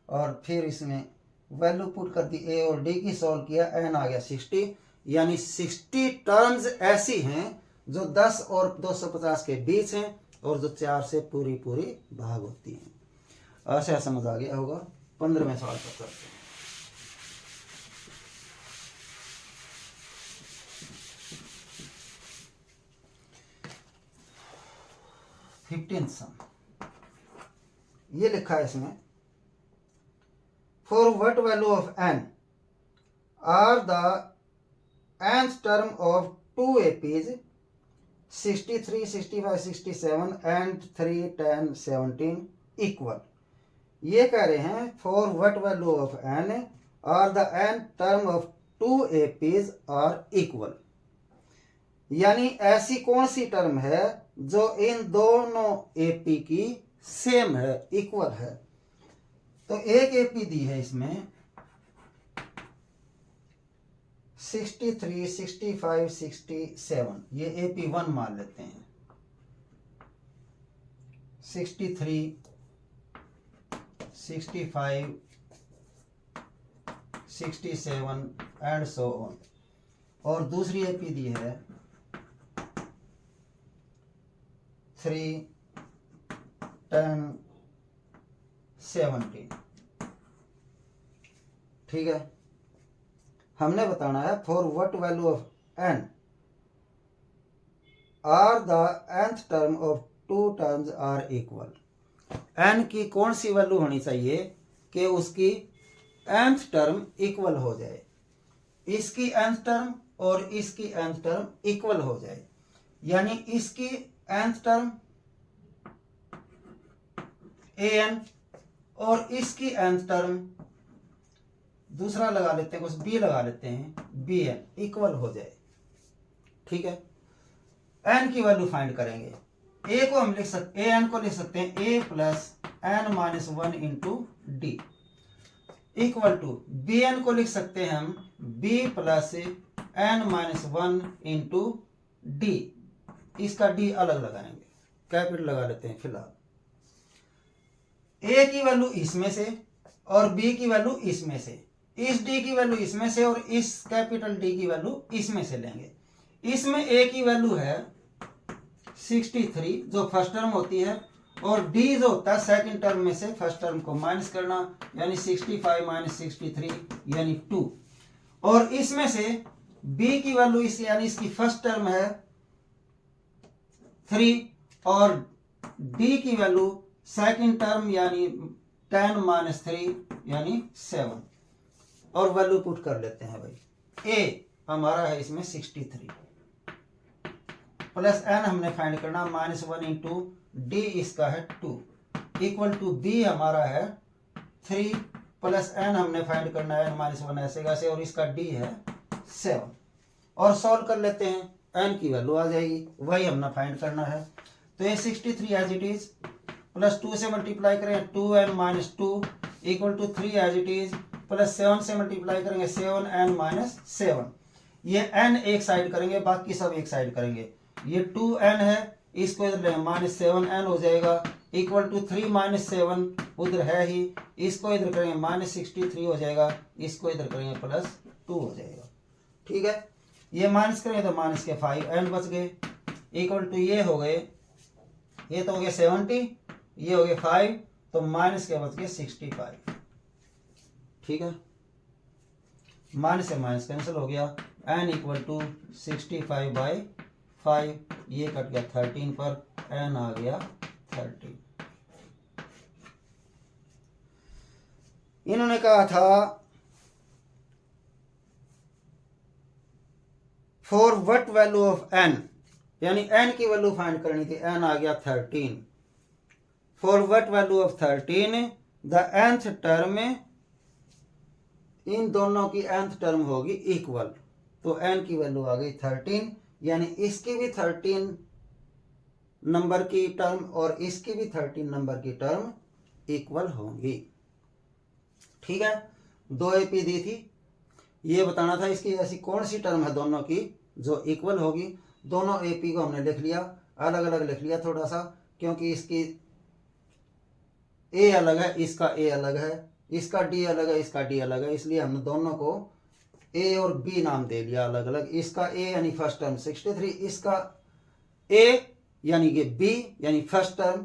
और फिर इसमें वैल्यू पुट कर दी a और d की, सॉल्व किया, n आ गया 60। यानी 60 टर्म्स ऐसी हैं जो 10 और 250 के बीच हैं और जो 4 से पूरी भाग होती हैं। ऐसा समझ आ गया होगा। 15वें सवाल पर करते हैं। सम ये लिखा है इसमें, for what value of n are the nth term of 2 APs 63, 65, 67 and 3, 10, 17 equal। ये कह रहे हैं for what value of n are the n term of 2 APs are equal। यानी ऐसी कौन सी टर्म है जो इन दोनों AP की सेम है, इक्वल है। तो एक AP दी है इसमें 63, 65, 67, ये AP1 मान लेते हैं। 63, 65, 67 एंड सो ऑन। और दूसरी AP दी है 3, 10, 17। ठीक है, हमने बताना है for what value of n are the nth term of 2 terms are equal. n की कौन सी वैल्यू होनी चाहिए कि उसकी nth टर्म इक्वल हो जाए, इसकी nth टर्म और इसकी nth टर्म इक्वल हो जाए। यानी इसकी nth टर्म an और इसकी nth टर्म दूसरा लगा लेते हैं, कुछ b लगा लेते हैं, bn इक्वल हो जाए। ठीक है, n की वैल्यू फाइंड करेंगे। a को हम लिख सकते, an को लिख सकते हैं a plus n minus 1 into D, equal to bn को लिख सकते हैं हम b plus n minus 1 into D. इसका d अलग लगाएंगे, कैपिटल लगा लेते हैं फिलहाल। a की वैल्यू इसमें से और b की वैल्यू इसमें से, इस d की वैल्यू इसमें से और इस कैपिटल D की वैल्यू इसमें से लेंगे। इसमें a की वैल्यू है 63 जो फर्स्ट टर्म होती है, और d जो होता है सेकंड टर्म में से फर्स्ट टर्म को माइनस करना, यानी 65 माइनस 63 यानी 2। और इसमें से b की वैल्यू इस यानी इसकी फर्स्ट टर्म है 3 और d की वैल्यू सेकंड टर्म यानी 10 माइनस 3 यानी 7। और वैल्यू पुट कर लेते हैं भाई। a हमारा है इसमें 63, प्लस एन हमने फाइंड करना -1 इंटू डी इसका है 2 इक्वल टू बी हमारा है 3 प्लस एन हमने फाइंड करना है -1 ऐसे कैसे और इसका डी है 7 और सॉल्व कर लेते हैं एन की वैल्यू आ जाएगी वही हमने फाइंड करना है। तो ये 63 एज इट इज प्लस 2 से मल्टीप्लाई करें 2n - 2 equal to 3 as it is plus 7 से मल्टीप्लाई करेंगे 7n - 7 ये n एक साइड करेंगे बाकी सब एक साइड करेंगे। ये 2n है इसको इधर लेंगे -7n हो जाएगा इक्वल टू 3 - 7 उधर है ही इसको इधर करेंगे -63 हो जाएगा इसको इधर करेंगे +2 हो जाएगा। ठीक है ये माइनस करेंगे तो माइनस के 5n बच गए इक्वल टू ये हो गए ये तो हो गया 70 ये हो गए 5 तो माइनस के बच गए 65। ठीक है माइनस से माइनस कैंसिल हो गया n इक्वल टू 65/5 ये कट गया 13 पर n आ गया 13। इन्होंने कहा था for what value of n यानी n की वैल्यू फाइंड करनी थी n आ गया 13 for what value of 13 the nth term in दोनों की nth टर्म होगी इक्वल तो n की वैल्यू आ गई 13 यानी इसकी भी 13 नंबर की टर्म और इसकी भी 13 नंबर की टर्म इक्वल होंगी। ठीक है 2 AP दी थी ये बताना था इसकी ऐसी कौन सी टर्म है दोनों की जो इक्वल होगी। दोनों AP को हमने लिख लिया अलग अलग लिख लिया थोड़ा सा क्योंकि इसकी A अलग है इसका A अलग है इसका D अलग है इसका D अलग है इसलिए हमने दोनों को A और B नाम दे दिया अलग अलग। इसका A यानी फर्स्ट टर्म 63 इसका A यानी कि B यानी फर्स्ट टर्म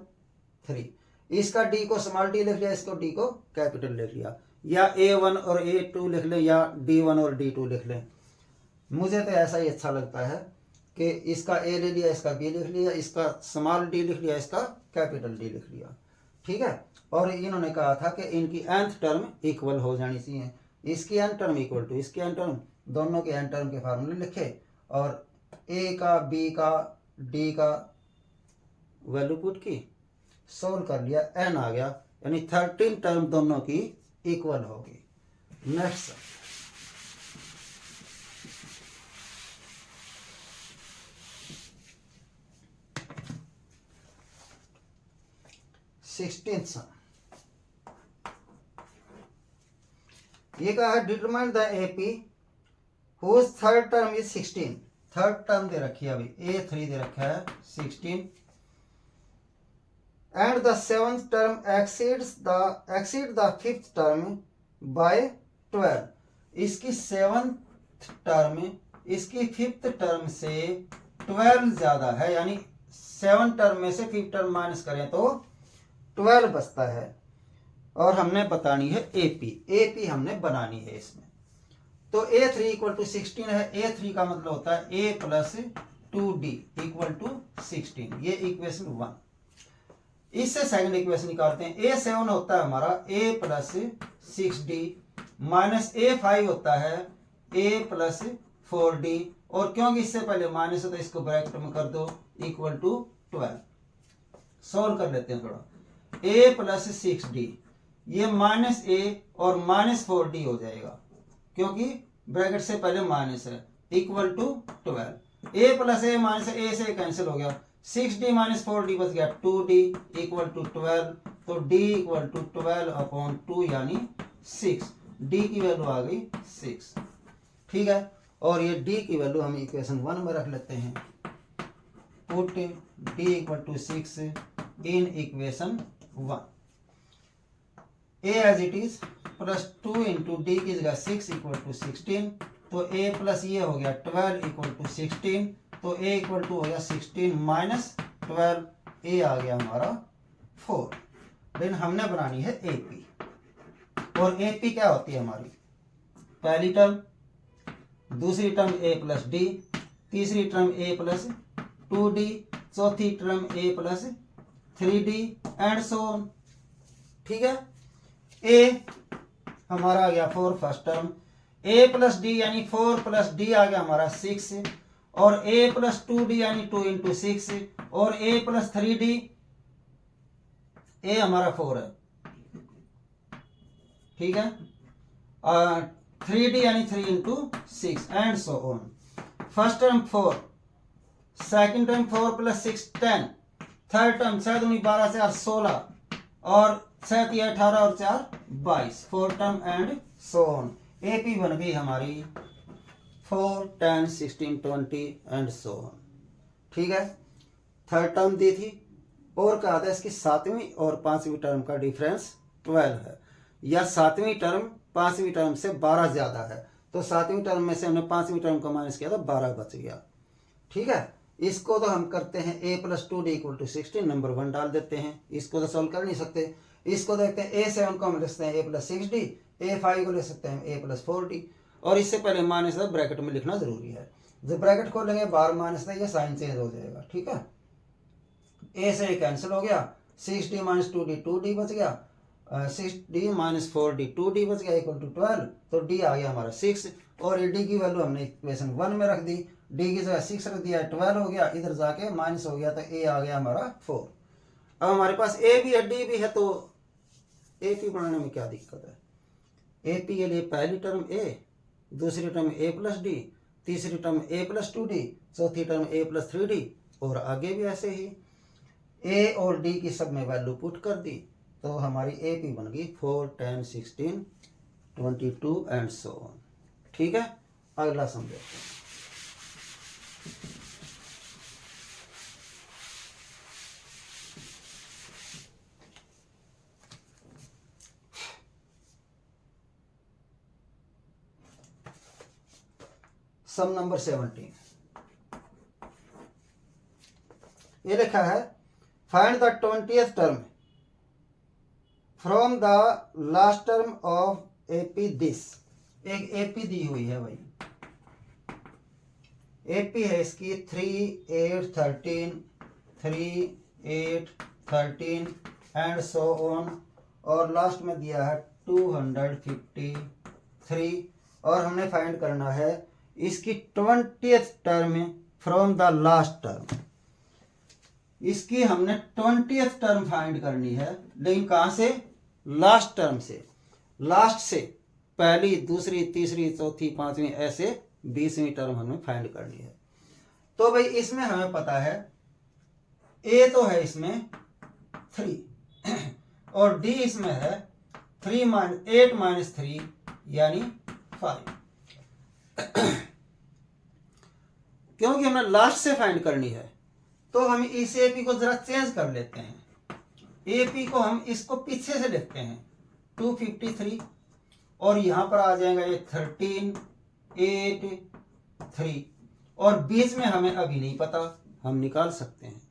3 इसका D को स्मॉल d लिख लिया इसको D को कैपिटल लिख लिया या A1 और A2 लिख लें या D1 और D2 लिख लें। मुझे तो ऐसा ही अच्छा लगता है कि इसका A ले लिया इसका B लिख लिया इसका स्मॉल d लिख लिया इसका कैपिटल D लिख लिया। ठीक है और इन्होंने कहा था कि इनकी nth टर्म इक्वल हो जानी चाहिए इसकी n टर्म इक्वल टू इसकी n टर्म दोनों के n टर्म के फार्मूले लिखे और A का B का D का वैल्यू पुट की सोल्व कर लिया n आ गया यानी 13 टर्म दोनों की इक्वल होगी। नेक्स्ट 16th ये कहा है determine the AP whose third term is 16 third term दे रखी है अभी A3 दे रखा है 16 and the seventh term exceed the fifth term by 12 इसकी सेवंथ टर्म इसकी फिफ्थ टर्म से 12 ज्यादा है यानी 7 टर्म में से फिफ्थ टर्म माइनस करें तो 12 बचता है और हमने बतानी है AP हमने बनानी है इसमें। तो A3 इक्वल टू 16 है A3 का मतलब होता है A plus 2D equal to 16 ये इक्वेशन 1। इससे सेकंड इक्वेशन निकालते हैं A7 होता है हमारा A plus 6D minus A5 होता है A प्लस 4D और क्योंकि इससे पहले माइनस है तो इसको ब्रैकेट में कर दो इक्वल टू 12। सॉल्व कर लेते हैं थोड़ा A प्लस 6D ये माइनस A और माइनस 4D हो जाएगा क्योंकि ब्रैकेट से पहले माइनस है equal to 12 A plus A minus A से कैंसिल हो गया 6D माइनस 4D बच गया 2D इक्वल टू 12 तो D इक्वल टू 12/2 यानी 6 D की वैल्यू आ गई 6। ठीक है और ये D की वैल्यू हम इक्वेशन 1 में रख लेते हैं put D equal to 6 in equation 1 A as it is plus 2 into D की जगह 6 इक्वल टू 16 तो A प्लस ये हो गया 12 इक्वल टू 16 तो A इक्वल टू हो गया 16 माइनस 12 A आ गया हमारा 4। देन हमने बनानी है AP और AP क्या होती है हमारी पहली टर्म दूसरी टर्म A प्लस D तीसरी टर्म A प्लस 2D चौथी term A plus 3D and so on. ठीक है A हमारा आ गया 4 first term A plus D यानी 4 प्लस D आ गया हमारा 6 और a प्लस 2d यानी 2 इंटू 6 और a प्लस 3d, a हमारा 4 है, ठीक है, 3d यानी 3 into 6 and so on. First term 4, second term 4 plus 6 10, third term 6 दूनी 12 से 16 और 7 ये 18 और 4 22, fourth term and so on. AP बन गई हमारी 4 10 16 20 एंड सो ऑन, ठीक है। थर्ड टर्म दी थी और कहा था इसकी सातवीं और पांचवी टर्म का डिफरेंस 12 है, या सातवीं टर्म पांचवी टर्म से 12 ज्यादा है, तो सातवीं टर्म में से हमने पांचवी टर्म को माइनस किया तो 12 बच गया, ठीक है। इसको तो हम करते हैं a plus 2d equal to 16, number 1 डाल देते हैं, इसको तो सोल्व कर नहीं सकते। इसको देखते हैं a7 को हम लिखते हैं a प्लस 6d, a5 को लिख सकते हैं a प्लस 4d, और इससे पहले माइनस ब्रैकेट में लिखना जरूरी है। जब ब्रैकेट खोलेंगे बार माइनस ये साइन चेंज हो जाएगा, ठीक है। a से कैंसिल हो गया, 6d माइनस 2d 2d बच गया, 6d माइनस 4d 2d बच गया इक्वल टू 12, तो d आ गया हमारा 6 और d की वैल्यू हमने इक्वेशन 1 में रख दी, d की जगह 6 रख दिया, 12 हो गया, इधर जाके माइनस हो गया तो a आ गया हमारा 4। अब हमारे पास a भी है d भी है, तो AP बनाने में क्या दिक्कत है। AP के लिए पहली टर्म a, दूसरी टर्म a प्लस d, तीसरी टर्म a प्लस 2d, चौथी टर्म a प्लस 3d और आगे भी ऐसे ही। a और d की सब में वैल्यू पुट कर दी तो हमारी AP बन गई 4 10 16 22 एंड सो ऑन, ठीक है। अगला समझते हैं। सम नंबर 17, ये लिखा है find the 20th term from the last term of AP this. एक एपी दी हुई है भाई, एपी है इसकी 3 8 13 3 8 13 एंड सो ऑन, और लास्ट में दिया है 253, और हमने फाइंड करना है इसकी 20th term from the last term. इसकी हमने 20th टर्म फाइंड करनी है, लेकिन कहां से, लास्ट टर्म से, लास्ट से पहली दूसरी तीसरी चौथी पांचवी ऐसे 20वीं टर्म हमें फाइंड करनी है। तो भाई इसमें हमें पता है a तो है इसमें 3 और d इसमें है 8 माइनस 3 यानी 5। क्योंकि हमें लास्ट से फाइंड करनी है तो हम इस एपी को जरा चेंज कर लेते हैं। एपी को हम इसको पीछे से लिखते हैं 253, और यहां पर आ जाएगा ये 13 8 3, और बीच में हमें अभी नहीं पता, हम निकाल सकते हैं,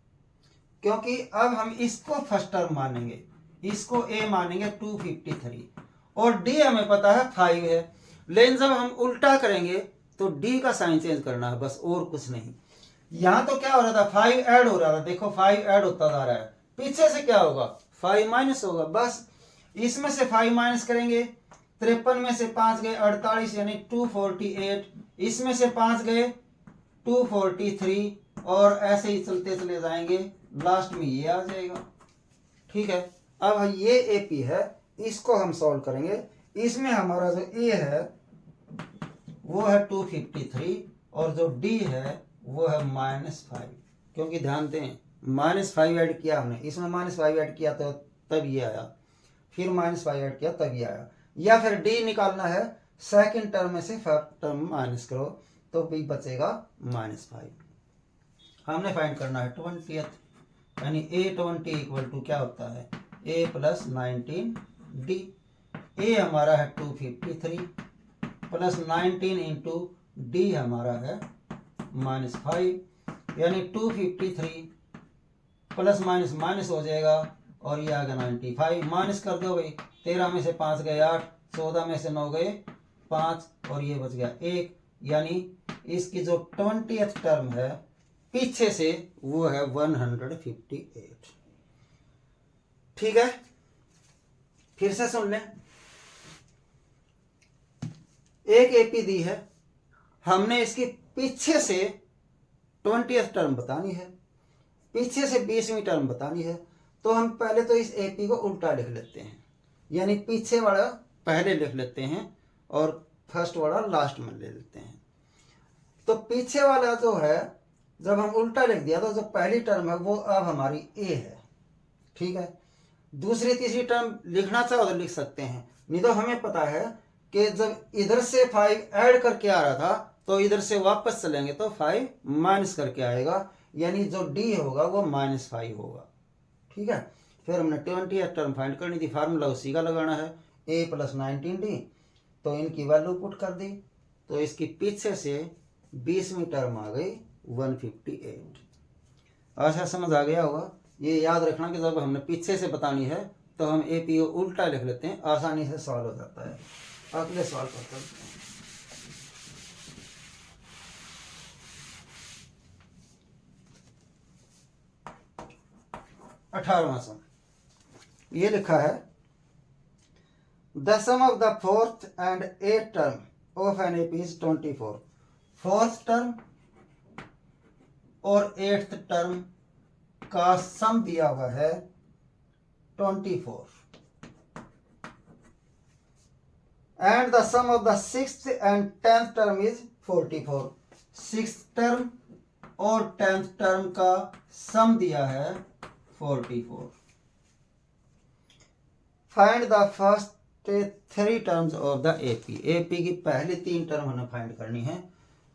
क्योंकि अब हम इसको फर्स्ट टर्म मानेंगे, इसको a मानेंगे 253, और d हमें पता है 5 है, लेकिन जब हम उल्टा करेंगे तो d का साइन चेंज करना है बस, और कुछ नहीं। यहां तो क्या हो रहा था, 5 ऐड हो रहा था, देखो 5 ऐड होता जा रहा है, पीछे से क्या होगा 5 माइनस होगा, बस इसमें से 5 माइनस करेंगे, 53 में से 5 गए 48 यानी 248, इसमें से 5 गए 243, और ऐसे ही चलते चले जाएंगे, लास्ट में ये आ जाएगा, ठीक है। अब ये एपी है, इसको हम सॉल्व करेंगे। इसमें हमारा जो ए है वो है 253 और जो डी है वो है -5, क्योंकि ध्यान दें -5 ऐड किया हमने, इसमें -5 ऐड किया तो तब ये आया, फिर -5 ऐड किया तब ये आया, या फिर डी निकालना है सेकंड टर्म में से फर्स्ट टर्म माइनस करो तो भी बचेगा -5। हमने फाइंड करना है 20th, यानी a20 इक्वल टू क्या होता है a प्लस 19d। a हमारा है 253 प्लस 19 इंटू डी हमारा है -5, यानी 253 प्लस माइनस माइनस हो जाएगा, और ये आ गया 95, माइनस कर दो भाई, 13 में से 5 गए 8, 14 में से 9 गए 5, और ये बच गया 1, यानी इसकी जो 20th टर्म है पीछे से वो है 158। ठीक है, फिर से सुन लें। एक एपी दी है, हमने इसकी पीछे से 20th टर्म बतानी है, पीछे से 20वीं टर्म बतानी है, तो हम पहले तो इस AP को उल्टा लिख लेते हैं, यानी पीछे वाला पहले लिख लेते हैं और फर्स्ट वाला लास्ट में ले लेते हैं। तो पीछे वाला जो है जब हम उल्टा लिख दिया तो जो पहली टर्म है वो अब हमारी A है, ठीक है। दूसरी तीसरी टर्म लिखना चाहो तो लिख सकते हैं, नहीं तो हमें पता है कि जब इधर से 5 ऐड करके आ रहा था तो इधर से वापस चलेंगे तो 5 माइनस करके आएगा, यानी जो D होगा वो -5 होगा, ठीक है। फिर हमने 20th टर्म फाइंड करनी थी, फार्मूला उसी का लगाना है, A + 19D, तो इनकी वैल्यू पुट कर दी, तो इसकी पीछे से 20वीं टर्म आ गई 158। अच्छा समझ आ गया होगा। ये याद रखना कि जब हमने पीछे से बतानी है तो हम AP को उल्टा लिख लेते हैं, आसानी से सॉल्व हो जाता है। अगले सवाल पर करते हैं। 18वां सम, ये लिखा है the sum of the 4th and 8th term of an AP is 24। 4th term और 8th टर्म का सम दिया हुआ है 24, and the sum of the 6th and 10th term is 44। 6th term और 10th टर्म का sum दिया है 44। Find the first 3 terms of the AP। AP की पहली 3 टर्म हमें फाइंड करनी है।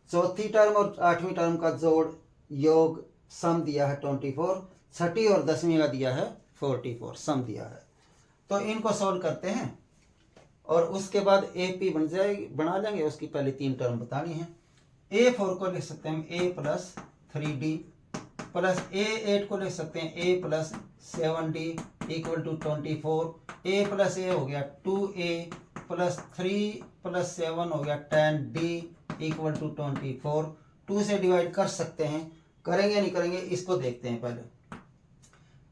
चौथी टर्म और 8वीं टर्म का जोड़ योग सम दिया है 24, छठी और 10वीं का दिया है 44, सम दिया है। तो इनको सॉल्व करते हैं और उसके बाद AP बन जाएगी, बना लेंगे। उसकी पहली 3 टर्म बतानी है। A4 को लिख सकते हैं हम A + 3D, प्लस A8 को लिख सकते हैं A + 7D = 24। A + A हो गया 2A + 3 + 7 हो गया 10D = 24। 2 से डिवाइड कर सकते हैं, करेंगे नहीं करेंगे इसको देखते हैं पहले।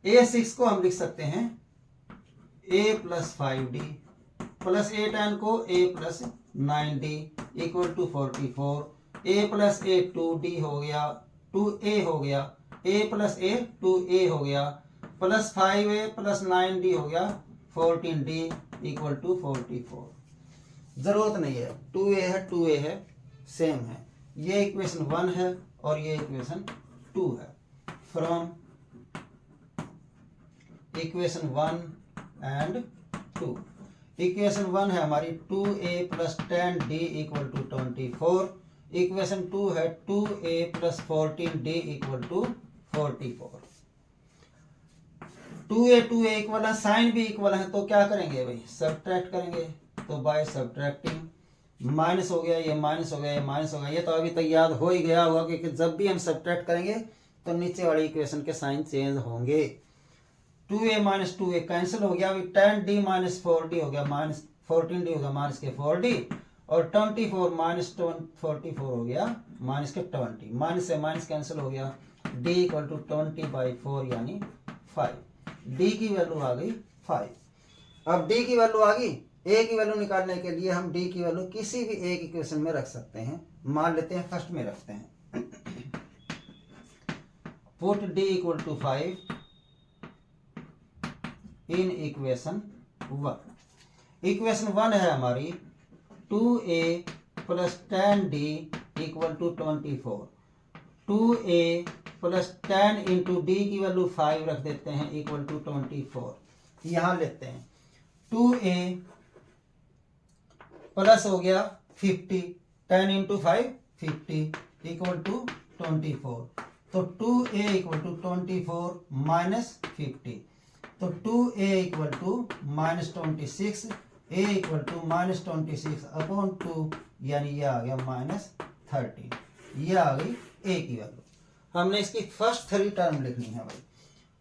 A6 को हम लिख सकते हैं A + 5D, प्लस A10 को A + 9D = 44। A + A 2D हो गया, 2A हो गया, A + A 2A हो गया, प्लस 5A + 9D हो गया 14D = 44। जरूरत नहीं है, 2A है 2A है सेम है। ये इक्वेशन 1 है और ये इक्वेशन 2 है। फ्रॉम इक्वेशन 1 एंड 2, इक्वेशन 1 है हमारी 2A + 10D = 24। इक्वेशन 2 है 2A + 14D = 44। 2A 2A equal है, साइन भी इक्वल है, तो क्या करेंगे भाई, सब्ट्रैक्ट करेंगे। तो बाय सब्ट्रैक्टिंग माइनस हो गया, ये माइनस हो गया, ये माइनस हो गया। ये तो अभी तक याद हो ही गया होगा कि जब भी हम सब्ट्रैक्ट करेंगे तो नीचे वाली इक्वेशन के साइन चेंज होंगे। 2A - 2A कैंसिल हो गया, अभी 10D - 4D हो गया, -14D हो गया, -4D, और 24 - 44 हो गया -20। माइनस से माइनस कैंसिल हो गया, D = 20/4 यानी 5। D की वैल्यू आ गई 5। अब D की वैल्यू आ गई, A की वैल्यू निकालने के लिए हम D की वैल्यू किसी भी एक इक्वेशन में रख सकते हैं। मान लेते हैं फर्स्ट में रखते हैं। पुट D = 5 इन इक्वेशन 1। इक्वेशन 1 है हमारी 2A + 10D = 24। 2A + 10 × D की वैल्यू 5 रख देते हैं = 24। यहां लेते हैं 2A प्लस हो गया 50, 10 × 5 50 = 24। तो 2A = 24 - 50, तो 2A = -26, A = -26/2, यानी ये आ गया -30। ये आ गई A की वैल्यू। हमने इसकी फर्स्ट 3 टर्म लिखनी है भाई।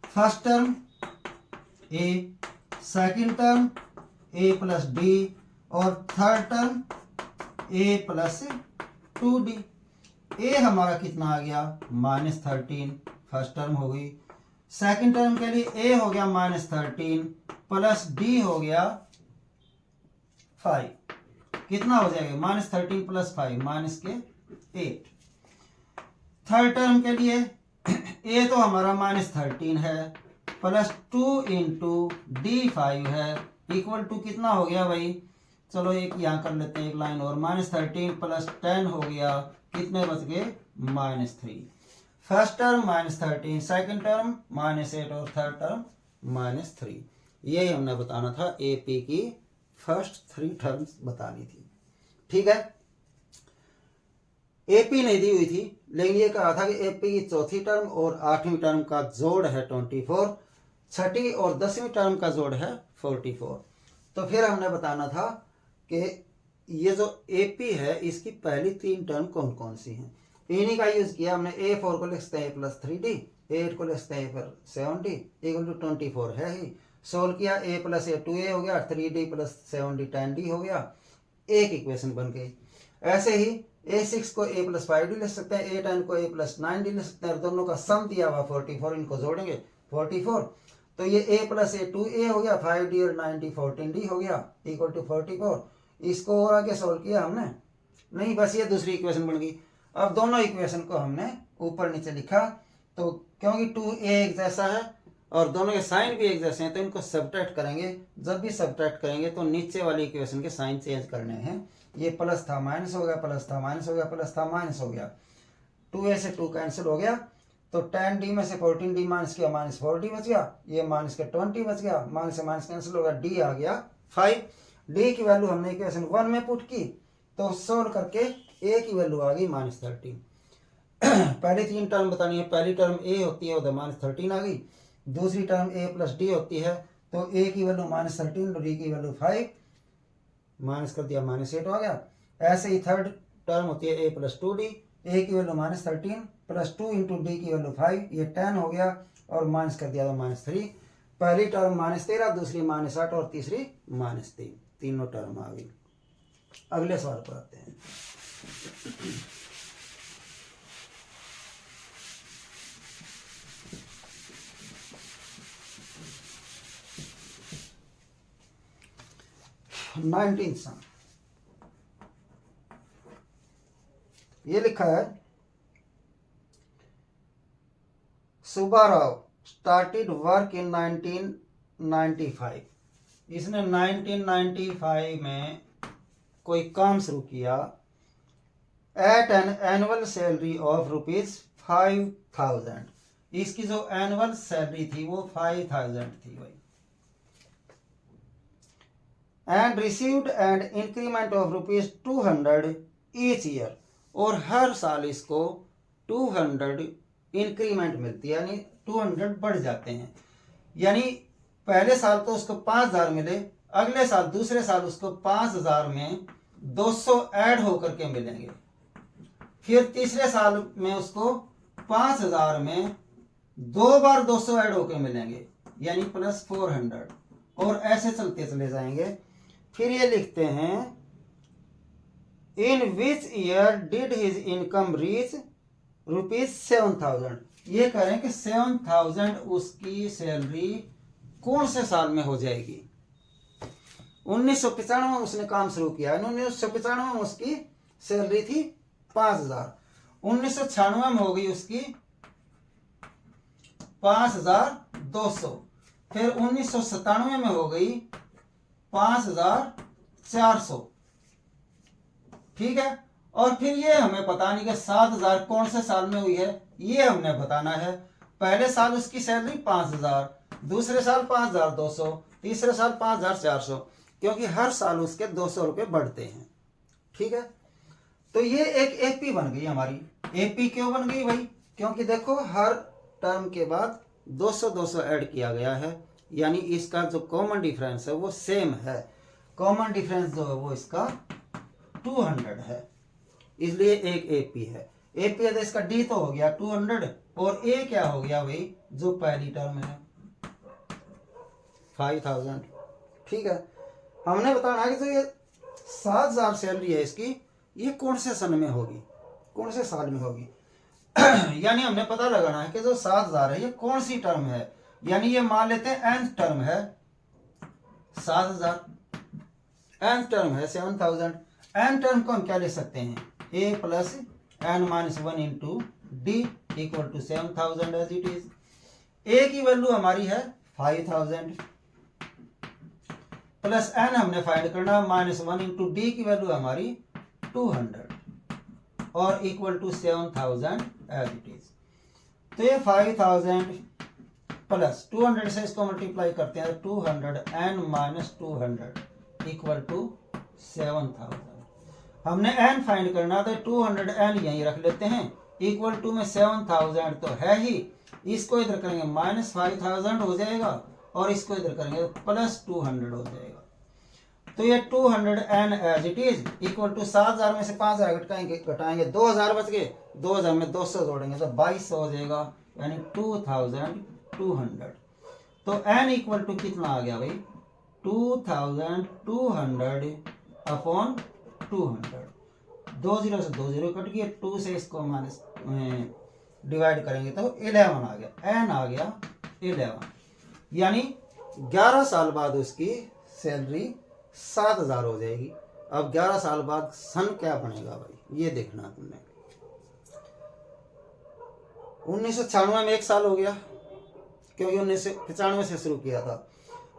First term A, second term A + D, और third term A + 2D। A हमारा कितना आ गया -13, फर्स्ट टर्म हो गई। सेकंड टर्म के लिए A हो गया -13 प्लस D हो गया 5, कितना हो जाएगा -13 + 5 -8। थर्ड टर्म के लिए ए तो हमारा -13 है प्लस 2 इंटू D5 है इक्वल टू कितना हो गया भाई, चलो एक यहाँ कर लेते हैं एक लाइन और, -13 प्लस 10 हो गया, कितने बच गए -3। फर्स्ट टर्म -13, सेकंड टर्म -8 और थर्ड टर्म -3। यही हमने बताना था, एपी की फर्स्ट 3 टर्म्स बतानी थी। ठीक है, एपी नहीं दी हुई थी, लेकिन ये कहा था कि एपी की चौथी टर्म और 8वीं टर्म का जोड़ है 24, छठी और 10वीं टर्म का जोड़ है 44। तो फिर हमने बताना था कि ये जो एपी है इसकी पहली 3 टर्म कौन कौन सी हैं। इन्हीं का यूज किया हमने। A4 को लिखते हैं +3D, A8 को लिखते हैं फिर 7D इक्वल टू 24 है ही। सोल्व किया, A + A 2A हो गया, 3D + 7D 10D हो गया, एक इक्वेशन बन गई। ऐसे ही A6 को A + 5D लिख सकते हैं, A10 को A + 9D लिख सकते हैं, और दोनों का सम दिया हुआ 44, इनको जोड़ेंगे 44, तो ये A + A 2A हो गया, 5D और 9D 14D हो गया इक्वल टू 44। इसको और आगे सोल्व किया हमने नहीं, बस ये दूसरी इक्वेशन बन गई। अब दोनों इक्वेशन को हमने ऊपर नीचे लिखा, तो क्योंकि 2A एक जैसा है और दोनों के साइन भी एक जैसे हैं, तो इनको सब्ट्रैक्ट करेंगे। जब भी सब्ट्रैक्ट करेंगे तो नीचे वाली इक्वेशन के साइन चेंज करने हैं। ये प्लस था माइनस हो गया, प्लस था माइनस हो गया, प्लस था माइनस हो गया, 2A से 2 कैंसिल हो गया, तो 10D में से 14D माइनस किया, -4D बच गया, ये माइनस के 20 बच गया, माइनस से माइनस कैंसिल हो गया, D आ गया 5। D की वैल्यू हमने इक्वेशन 1 में पुट की, तो सोल्व करके A की वैल्यू आ गई -13। पहली 3 टर्म बतानी है, पहली टर्म A होती है, उधर -13 आ गई, दूसरी टर्म A + D होती है, तो A की वैल्यू -13 और D की वैल्यू 5, माइनस कर दिया -8 आ गया। ऐसे ही थर्ड टर्म होती है A + 2D, A की वैल्यू -13 प्लस 2 इंटू D की वैल्यू 5, ये 10 हो गया, और माइनस कर दिया -3। पहली टर्म -13, दूसरी -8 और तीसरी -3, तीनों टर्म आ गई। अगले सवाल पर आते हैं। सम ये लिखा है, सुब्बाराव स्टार्टेड वर्क इन 1995। इसने 1995 में कोई काम शुरू किया at an annual salary of ₹5,000। इसकी जो एनुअल सैलरी थी वो 5,000 थी भाई, and received and increment of ₹200 each year, और हर साल इसको 200 इंक्रीमेंट मिलती है, यानी 200 बढ़ जाते हैं। यानी पहले साल तो उसको 5,000 मिले, अगले साल दूसरे साल उसको 5,000 में 200 ऐड होकर के मिलेंगे, फिर तीसरे साल में उसको 5,000 में 2 बार 200 ऐड होकर मिलेंगे, यानी +400, और ऐसे चलते चले जाएंगे। फिर ये लिखते हैं, in which year did his income reach ₹7,000। ये कह रहे हैं कि 7,000 उसकी सैलरी कौन से साल में हो जाएगी। 1995 में उसने काम शुरू किया, 1995 में उसकी सैलरी थी 5,000, 1996 में हो गई उसकी 5,200, फिर 1997 में हो गई 5,400। ठीक है, और फिर ये हमें पता नहीं कि 7,000 कौन से साल में हुई है, ये हमने बताना है। पहले साल उसकी सैलरी 5,000, दूसरे साल 5,200, तीसरे साल 5,400, क्योंकि हर साल उसके 200 रुपये बढ़ते हैं। ठीक है, तो ये एक एपी बन गई हमारी। एपी क्यों बन गई भाई, क्योंकि देखो हर टर्म के बाद 200 ऐड किया गया है, यानी इसका जो कॉमन डिफरेंस है वो सेम है। कॉमन डिफरेंस जो है वो इसका 200 है, इसलिए एक एपी है। एपी है तो इसका डी तो हो गया 200, और ए क्या हो गया भाई, जो पहली टर्म है 5,000। ठीक है, हमने बताना है कि जो ये 7,000 सैलरी है इसकी, ये कौन से सन में होगी, कौन से साल में होगी। यानी हमने पता लगाना है कि जो 7,000 है ये कौन सी टर्म है, यानी ये मान लेते हैं nth टर्म है 7,000, nth टर्म है 7,000। n टर्म को हम क्या ले सकते हैं, a + n - 1 into D equal to 7000 as it is. A की वैल्यू हमारी है 5000 प्लस एन हमने फाइंड करना -1 इंटू डी की वैल्यू हमारी 200 और equal to 7000 as it is. तो ये 5000 प्लस 200 से इसको मल्टीप्लाई करते हैं 200 एन माइनस 200 इक्वल टू 7000। हमने एन फाइंड करना तो 200 एन यहीं रख लेते हैं, इक्वल टू में 7000 तो है ही, इसको इधर करेंगे -5000 हो जाएगा और इसको इधर करेंगे प्लस 200 हो जाएगा। तो ये 200 N as it is equal to 7000 में से 5000 घटाएंगे 2000 बच गए, 2000 में 200 जोड़ेंगे तो 2200 हो जाएगा, यानी 2200। तो एन इक्वल टू कितना आ गया भाई 2200 अपॉन 200। 20 से 20 कट गया, 2 से इसको माइनस डिवाइड करेंगे तो 11 आ गया, एन आ गया 11, यानी 11 साल बाद उसकी सैलरी 7000 हो जाएगी। अब 11 साल बाद सन क्या बनेगा भाई, ये देखना तुमने। 1996 में 1 साल हो गया, क्योंकि 1995 से शुरू किया था।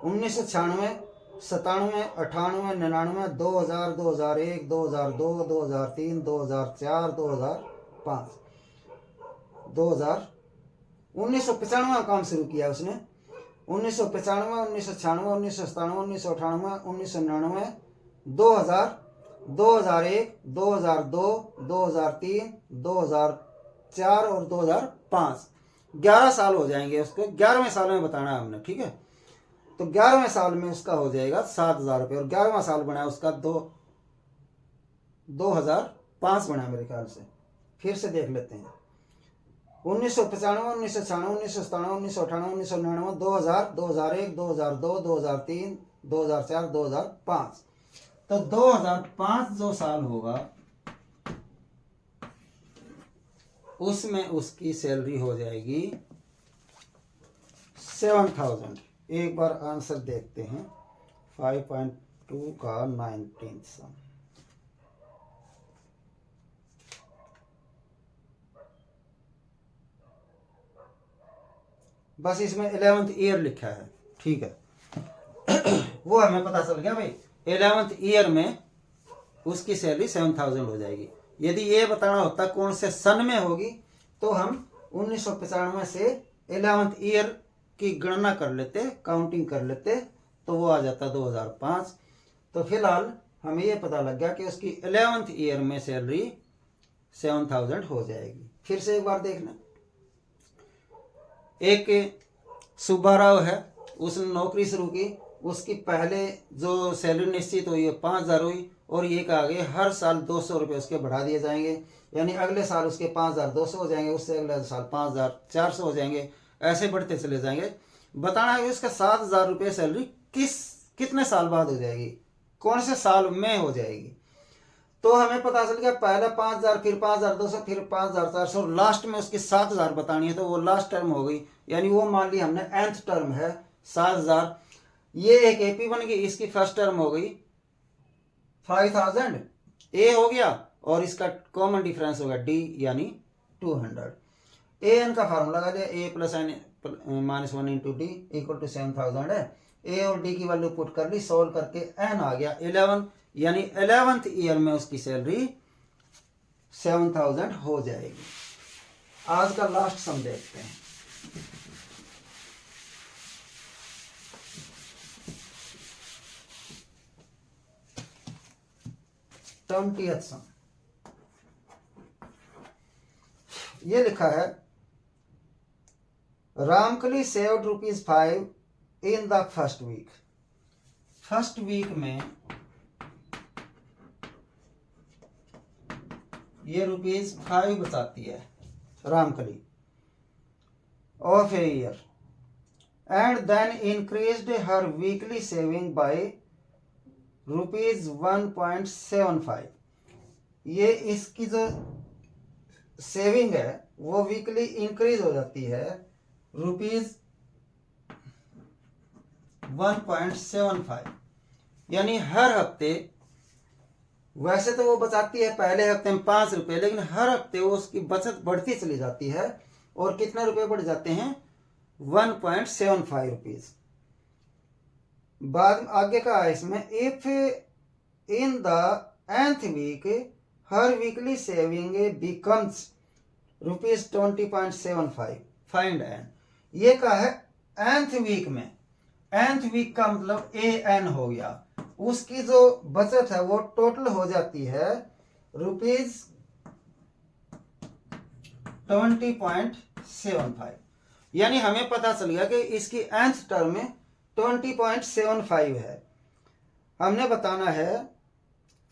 1996, 97, 98, 99, 2000, 2001, 2002, 2003, 2004, 2005, 1995 में काम शुरू किया उसने। 1995, 1996, 1997, 1998, 1999, 2000, 2001, 2002, 2003, 2004 और 2005, 11 साल हो जाएंगे उसको। 11वें साल में बताना है हमने, ठीक है। तो 11वें साल में उसका हो जाएगा 7000 रुपये, और 11वां साल बना उसका 2005 बना मेरे ख्याल से। फिर से देख लेते हैं। 1995, 1996, 1997, 1998, 1999, 2000, 2001, 2002, 2003, 2004, 2005। तो 2005 जो साल होगा उसमें उसकी सैलरी हो जाएगी 7000। एक बार आंसर देखते हैं। 5.2 का 19th सम। बस इसमें 11th ईयर लिखा है, ठीक है। वो हमें पता चल गया भाई 11th ईयर में उसकी सैलरी 7000 हो जाएगी। यदि ये बताना होता कौन से सन में होगी तो हम 1995 से 11th ईयर की गणना कर लेते, काउंटिंग कर लेते, तो वो आ जाता 2005। तो फिलहाल हमें ये पता लग गया कि उसकी 11th ईयर में सैलरी 7000 हो जाएगी। फिर से एक बार देखना। एक सुब्बाराव है, उसने नौकरी शुरू की, उसकी पहले जो सैलरी निश्चित हुई है 5000 हुई, और ये कहा गया हर साल 200 रुपये उसके बढ़ा दिए जाएंगे, यानी अगले साल उसके 5200 हो जाएंगे, उससे अगले साल 5400 हो जाएंगे, ऐसे बढ़ते चले जाएंगे। बताना है कि उसका 7000 रुपये सैलरी कितने साल बाद हो जाएगी, कौन से साल में हो जाएगी। तो हमें पता चल गया पहले 5000, फिर 5200, फिर 5400, लास्ट में उसकी 7000 बतानी है, तो वो लास्ट टर्म हो गई, यानी वो मान ली हमने nth टर्म है 7000। ये एक एपी बन गई, इसकी फर्स्ट टर्म हो गई 5000, ए हो गया, और इसका कॉमन डिफरेंस होगा डी यानी 200। ए एन का फार्मूला लगा दिया, a plus n -1 into D equal to 7000 है। ए और डी की वैल्यू पुट कर ली, सोल्व करके एन आ गया 11, यानी 11th ईयर में उसकी सैलरी 7000 हो जाएगी। आज का लास्ट सम देखते हैं। Twentieth sum. ये लिखा है Ramkali saved ₹5 in the first week. First week में ये ₹5 बचाती है Ramkali of a year, and then increased her weekly saving by ₹1.75। ये इसकी जो सेविंग है वो वीकली इंक्रीज हो जाती है ₹1.75, यानी हर हफ्ते वैसे तो वो बचाती है पहले हफ्ते में 5 रुपये, लेकिन हर हफ्ते वो उसकी बचत बढ़ती चली जाती है और कितने रुपए बढ़ जाते हैं 1.75 रुपीज। बाद आगे का है इसमें, if in the nth week her weekly saving becomes ₹20.75 find N. ये का है nth वीक में, nth वीक का मतलब an हो गया, उसकी जो बचत है वो टोटल हो जाती है ₹20.75। यानी हमें पता चल गया कि इसकी nth टर्म में 20.75 है। हमने बताना है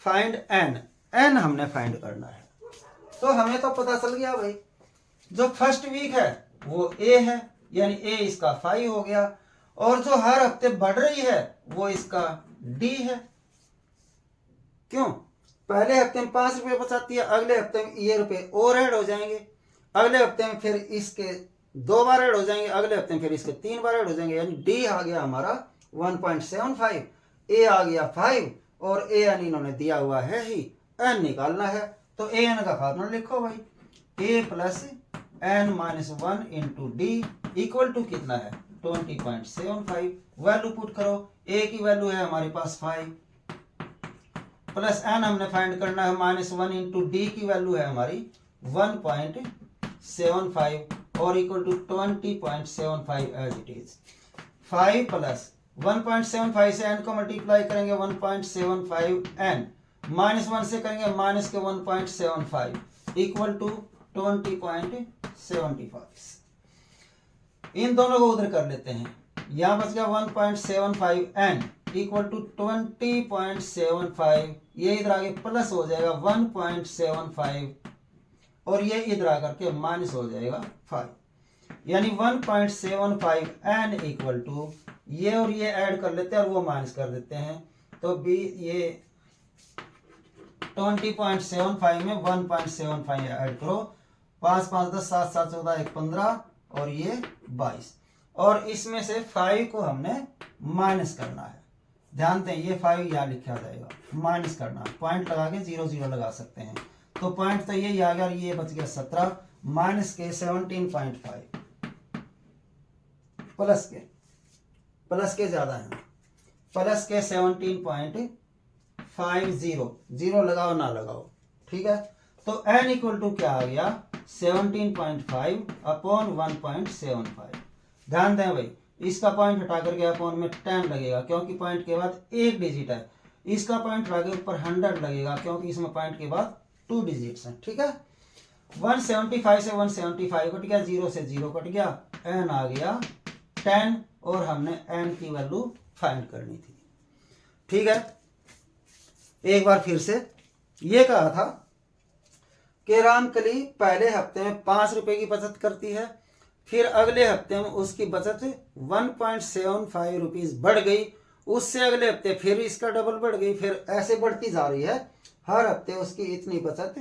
फाइंड एन, एन हमने फाइंड करना है। तो हमें तो पता चल गया भाई, जो फर्स्ट वीक है वो ए है, यानी ए इसका 5 हो गया, और जो हर हफ्ते बढ़ रही है वो इसका डी है। क्यों? पहले हफ्ते में 5 रुपये बचाती है, अगले हफ्ते में ये रुपए और ऐड हो जाएंगे, अगले हफ्ते में फिर इसके 2 बार ऐड हो जाएंगे, अगले हफ्ते में फिर इसके 3 बार ऐड हो जाएंगे, यानी डी आ गया हमारा 1.75, ए आ गया 5, और ए एन इन्होंने दिया हुआ है ही, एन निकालना है। तो ए एन का फार्मूला लिखो भाई, a plus n minus 1 into D equal to कितना है 20.75। वैल्यू पुट करो, ए की वैल्यू है हमारे पास 5, प्लस एन हमने फाइंड करना है -1 इंटू डी की वैल्यू है हमारी 1.75 और equal to 20.75 as it is. 5 plus 1.75 से n को मल्टीप्लाई करेंगे 1.75 n, -1 से करेंगे माइनस के 1.75 इक्वल टू 20.75। इन दोनों को उधर कर लेते हैं, यहां बच गया 1.75 n इक्वल टू 20.75, ये इधर आगे प्लस हो जाएगा 1.75 और ये इधर आकर के माइनस हो जाएगा 5, यानी 1.75 n इक्वल टू, ये और ये ऐड कर लेते हैं और वो माइनस कर देते हैं, तो बी ये 20.75 में 1.75 ऐड करो, 5 5 10 7 7 14 1 15 और ये 22, और इसमें से 5 को हमने माइनस करना है। ध्यान दें ये 5 यहाँ लिखा जाएगा, माइनस करना, पॉइंट लगा के 0 0 लगा सकते हैं, तो पॉइंट तो यही आ गया, और ये बच गया 17 माइनस के 17.5 प्लस के ज्यादा है, प्लस के 17.50, 0 लगाओ ना लगाओ, ठीक है। तो n इक्वल टू क्या आ गया 17.5 अपॉन 1.75। ध्यान दें भाई, इसका पॉइंट हटा करके अपॉन में 10 लगेगा क्योंकि पॉइंट के बाद एक डिजिट है, इसका पॉइंट हटा के ऊपर 100 लगेगा क्योंकि इसमें पॉइंट के बाद 2 डिजिट्स हैं, ठीक है। 175 से 175 कट गया, 0 से 0 कट गया, n आ गया 10 और हमने n की वैल्यू फाइंड करनी थी, ठीक है। एक बार फिर से ये कहा था कि रामकली पहले हफ्ते में 5 रुपए की बचत करती है, फिर अगले हफ्ते में उसकी बचत 1.75 रुपीज बढ़ गई, उससे अगले हफ्ते फिर इसका डबल बढ़ गई, फिर ऐसे बढ़ती जा रही है, हर हफ्ते उसकी इतनी बचत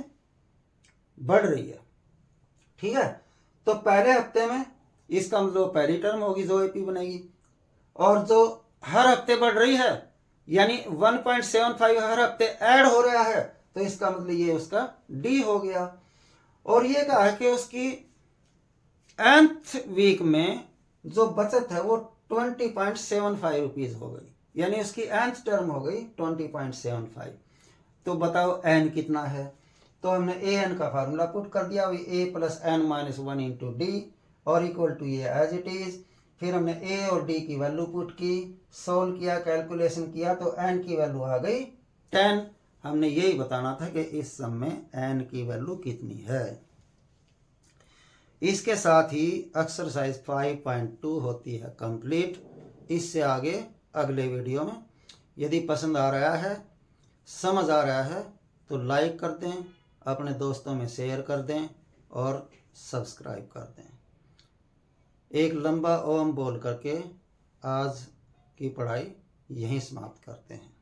बढ़ रही है, ठीक है। तो पहले हफ्ते में इसका मतलब पहली टर्म होगी जो एपी बनेगी, और जो हर हफ्ते बढ़ रही है यानी 1.75 हर हफ्ते ऐड हो रहा है, तो इसका मतलब ये उसका डी हो गया। और ये कहा है कि उसकी nth वीक में जो बचत है वो 20.75 रुपीज हो गई, यानी उसकी nth टर्म हो गई 20.75। तो बताओ n कितना है, तो हमने ए एन का फार्मूला पुट कर दिया, a plus n minus 1 into d और इक्वल टू ये एज इट इज। फिर हमने ए और डी की वैल्यू पुट की, सोल्व किया, कैलकुलेशन किया, तो एन की वैल्यू आ गई 10। हमने यही बताना था कि इस सम में एन की वैल्यू कितनी है। इसके साथ ही एक्सरसाइज 5.2 होती है कंप्लीट। इससे आगे अगले वीडियो में, यदि पसंद आ रहा है, समझ आ रहा है, तो लाइक कर दें, अपने दोस्तों में शेयर कर दें और सब्सक्राइब कर दें। एक लंबा ओम बोल करके आज की पढ़ाई यहीं समाप्त करते हैं।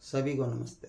सभी को नमस्ते।